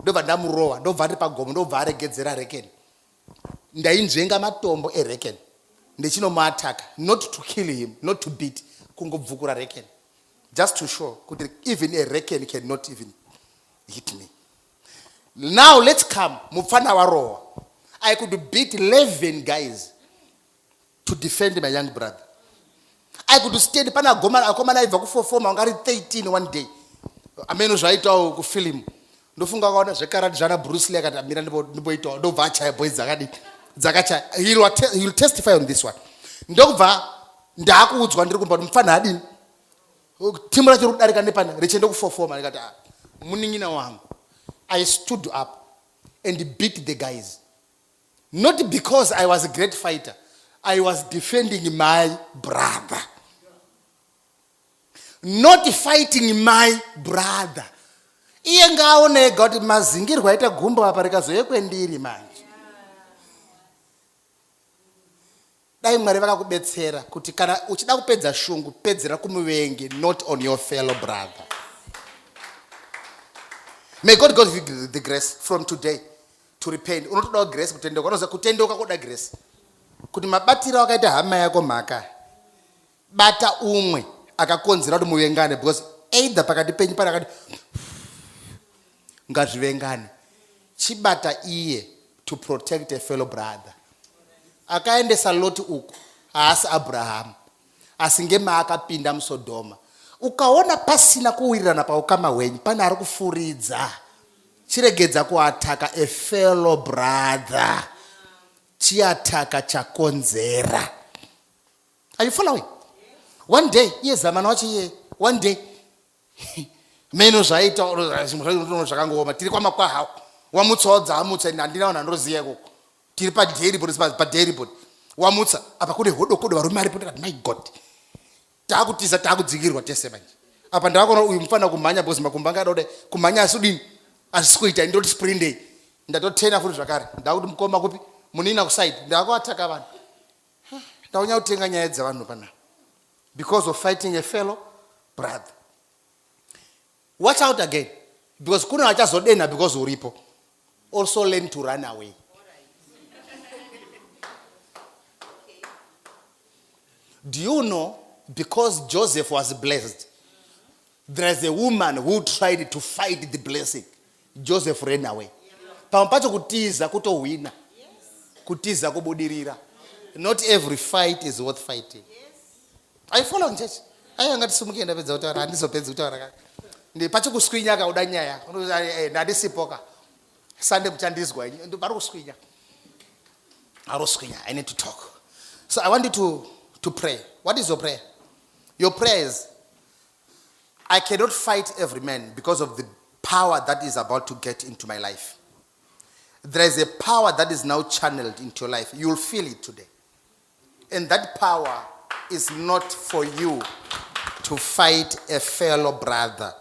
Ndobva ndamurowa. Ndobva ari pagomo. Ndobva aregedzera rekeni. Ndainzvenga matombo ereken. Ndechinomuataka. Not to kill him. Not to beat. Kungobvukura reken. Just to show. Even a reken cannot even hit me. Now let's come. Mufana warowa. I could beat 11 guys to defend my young brother. I could stand pana goma akomana ibva kufofoma ngari 13 one day. Ameno zvaitawo ku film. Ndofunga kaona zvekarati zvana Bruce Lee akati amira ndiboita ndobva achaya boys dzakacha. He will testify on this one. Ndobva ndakuudzwa ndiri kumba mufana adini. Timu racho rudarika nepana richende kufofoma ndikati muningina wangu. I stood up and beat the guys. Not because I was a great fighter. I was defending my brother. Not fighting my brother. Iye ngaonega kuti mazingirwa aita gumbo apa rikazoye kwendiri manje. Dai Mwari vakakubetsera kuti kana uchida kupedza shungu pedzera kumuvengi, not on your fellow brother. May God give you the grace from today to repent. Unotoda grace kutendoka. Unoza kutendoka koda grace. Kuti mabatira wakaita hama yako mhaka. Bata umwe akakonzera kuti muvengane, because either pakati penyu pakati ngazvivengane. Chibata iye to protect a fellow brother. Akaendesa Lot uku haasi Abraham. Asingema akapinda muSodoma. Ukaona pasina kuwirirana paukama hwenyu, pana ari kufuridza. Chiregedza kuataka a fellow brother. Chiataka chakonzera. Are you following? One day, yes, one day, meno zvaita zvakangoma tiri kwamakwaha wamutsodza amutsa ndandinaona ndoziya koko tiri pa dairy board wamutsa apa kune hodokodo varume aripo ndakati my god taakutiza taakudzikirwa tese manje apa ndakaona uyu mufana kumhanya because makumbo anga adode kumhanya asudini asikuita ndoti sprint day ndatotena futi zvakare ndakuti mukoma kupi munina kuside ndakaataka vanhu ndaunya kutenga nyaya dzavanhu pana because of fighting a fellow brother. Watch out again because kuna achazodena because uripo. Also learn to run away. Do you know, because Joseph was blessed, there is a woman who tried to fight the blessing. Joseph ran away. Pampacho kutiza kutowina. Kutiza kubudirira. Not every fight is worth fighting. I follow church. I am not sumuki and Pedro and this opens to the Pacho Squinya or Danya, Nadisipoka. Sunday Chandis going into Barosquina. I need to talk. So I want you to pray. What is your prayer? Your prayer is, I cannot fight every man because of the power that is about to get into my life. There is a power that is now channeled into your life. You will feel it today. And that power is not for you to fight a fellow brother,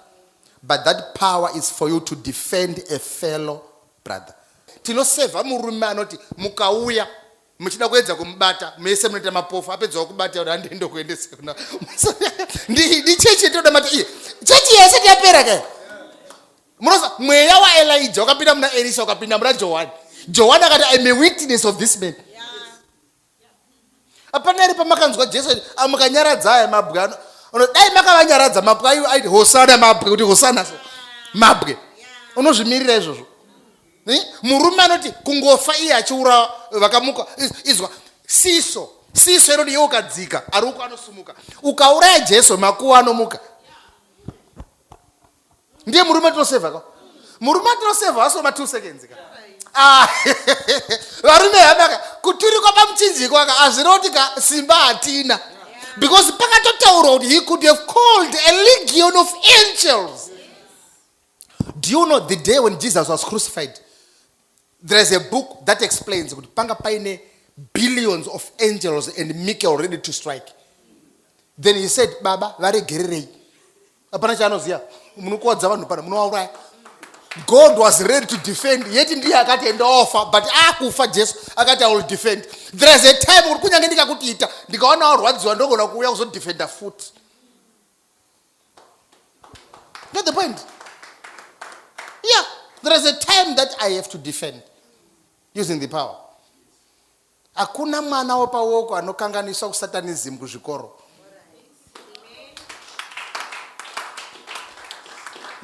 but that power is for you to defend a fellow brother. Tinoseva murume anoti mukauya muchida kuedza kumbata mese munoita mapofu apedza kubata andendo kuendesa kuna ndi chechi toda mati chechi yese yapera ke munoza mweya wa Elijah wakapinda muna Elisha wakapinda muna Joan akati I'm a witness of this man. Apana ri pamakanzwa Jesu amukanyaradza aya mabwe dai makavanyaradza mabwe ayo aiti hosana mabwe kuti hosana so mabwe unozvimirira izvozvo murume anoti kungofa iye achiura vakamuka izwa siso inoti iwe ukadzika ari uko anosumuka ukauraya Jesu makuwa anomuka ndiye murume tinosevha ka murume tinosevha asoma 2 seconds ka varume hamaka kuturikwa pamuchinjiko aka azvinoti ka simba hatina because pakatotaura kuti he could have called a legion of angels. Do you know the day when Jesus was crucified, there is a book that explains kuti panga paine billions of angels and Michael ready to strike. Then he said, Baba, varegererei apana chaanoziya munokuwadza vanhu pana munovauraya. God was ready to defend, yet ndiye akati enda offer, but akufa Jesu akati I will defend. There is a time uri kunyange ndikakuita ndikaona warwadziwa ndogona kuuya kuzodefenda foot. Get the point? Yeah, there is a time that I have to defend using the power. Hakuna mwana wapawoko anokanganiswa kusatanism kuzvikoro.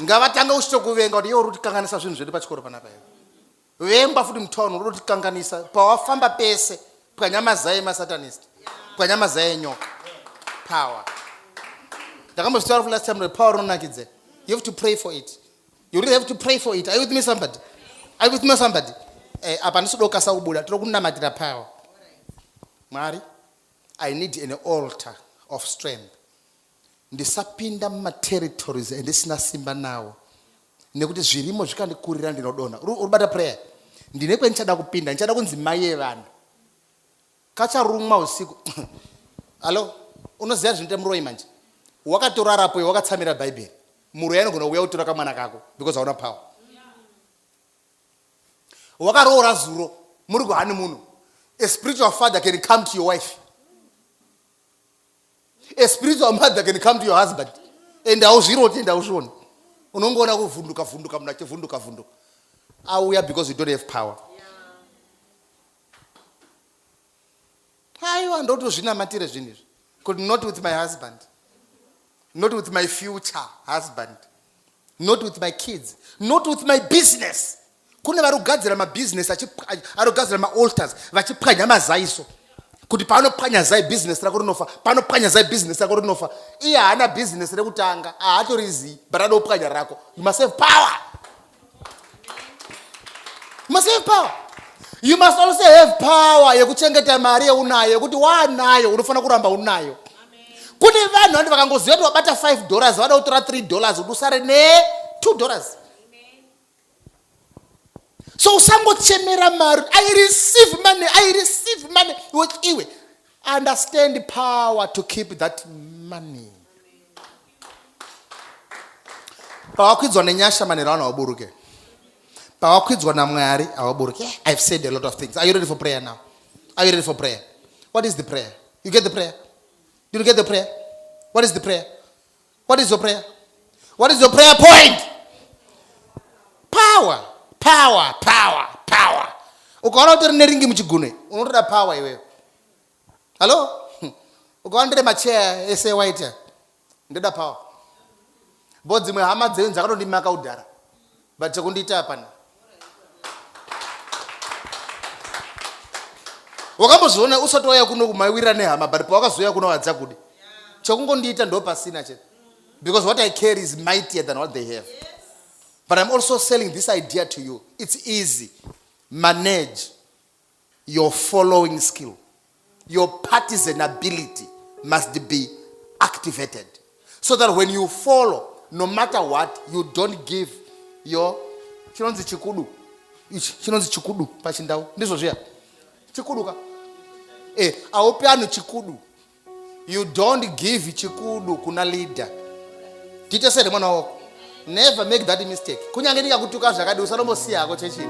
Ngavatanga uchitokuvenga kuti iwe uri kutikanganisa zvinhu zvedu pachikoro panapa iwe vemba futi mutauni uri kutikanganisa pawafamba pese pwanyama zaye masatanist pwanyama zaye nyoka power ndakambozvitaura for last time the power ronakidze. You have to pray for it. You really have to pray for it. Are you with me somebody? Are you with me somebody? Apa ndisudoka saubuda tiri kunamatira power. Mwari, I need an altar of strength. Ndisapinda mumaterritories andisina simba nawo nekuti zvirimo zvikandikurira ndinodona uribata prayer ndine kwendichada kupinda ndichada kunzi mai yevanhu kacharumwa usiku alo unoziva zvinoita muroi manje wakatorarapo wakatsamira bhaibheri muroi anogona kuuya kutora kamwana kako because hauna power wakaroora zuro muri kuhani munhu a spiritual father can come to your wife. A spiritual mother can come to your husband. And auzviroti and auzvioni. Unongoona kuvhunduka munhu achivhunduka. Auya because you don't have power. Aiwa ndotozvinamatire zvinhu izvi. Could not with my husband. Not with my future husband. Not with my kids. Not with my business. Kune vari kugadzira mabusiness arikugadzira maaltars vachipwanya mazaiso. Kuti panopwanya zai business rako rinofa panopwanya zai business rako rinofa iye haana business rekutanga haatorizivi but anopwanya rako. You must have power. You must have power. You must also have power yekuchengeta mari yeunayo yekuti waanayo unofana kuramba unayo. Kune vanhu vandi vakangoziva kuti wabata $5 vada kutora $3 kuti usare ne $2. So usangochemera mari, I receive money with iwe. Understand the power to keep that money. Pawakwidzwa nenyasha manero anoburuke. Pawakwidzwa na Mwari awaburuke. I've said a lot of things. Are you ready for prayer now? Are you ready for prayer? What is the prayer? You get the prayer? Did you get the prayer? What is the prayer? What is your prayer? What is your prayer point? Power. Ukaona utori neringi muchigune, unotoda power iwewe. Hello? Ukaona ndire machea ese white. Ndoda power. Bodzi mwe hama dzenyu dzakatondimaka udhara. But chekundiita apana. Wakambozviona usati wauya kuno kumawira nehama, but pawakazoya kuno wadzakudi. Chekungondiita ndo pasina chete. Because what I carry is mightier than what they have. Yes. But I'm also selling this idea to you. It's easy. Manage your following skill. Your partisan ability must be activated. So that when you follow, no matter what, you don't give your chinonzi chikudu pachindau. Ndizo zviya. Chikudu ka. Aupe anu chikudu. You don't give chikudu kuna leader. Teacher said, never make that mistake. Kunyange ndikakutuka zvakadi usanombosiya ako chechiri.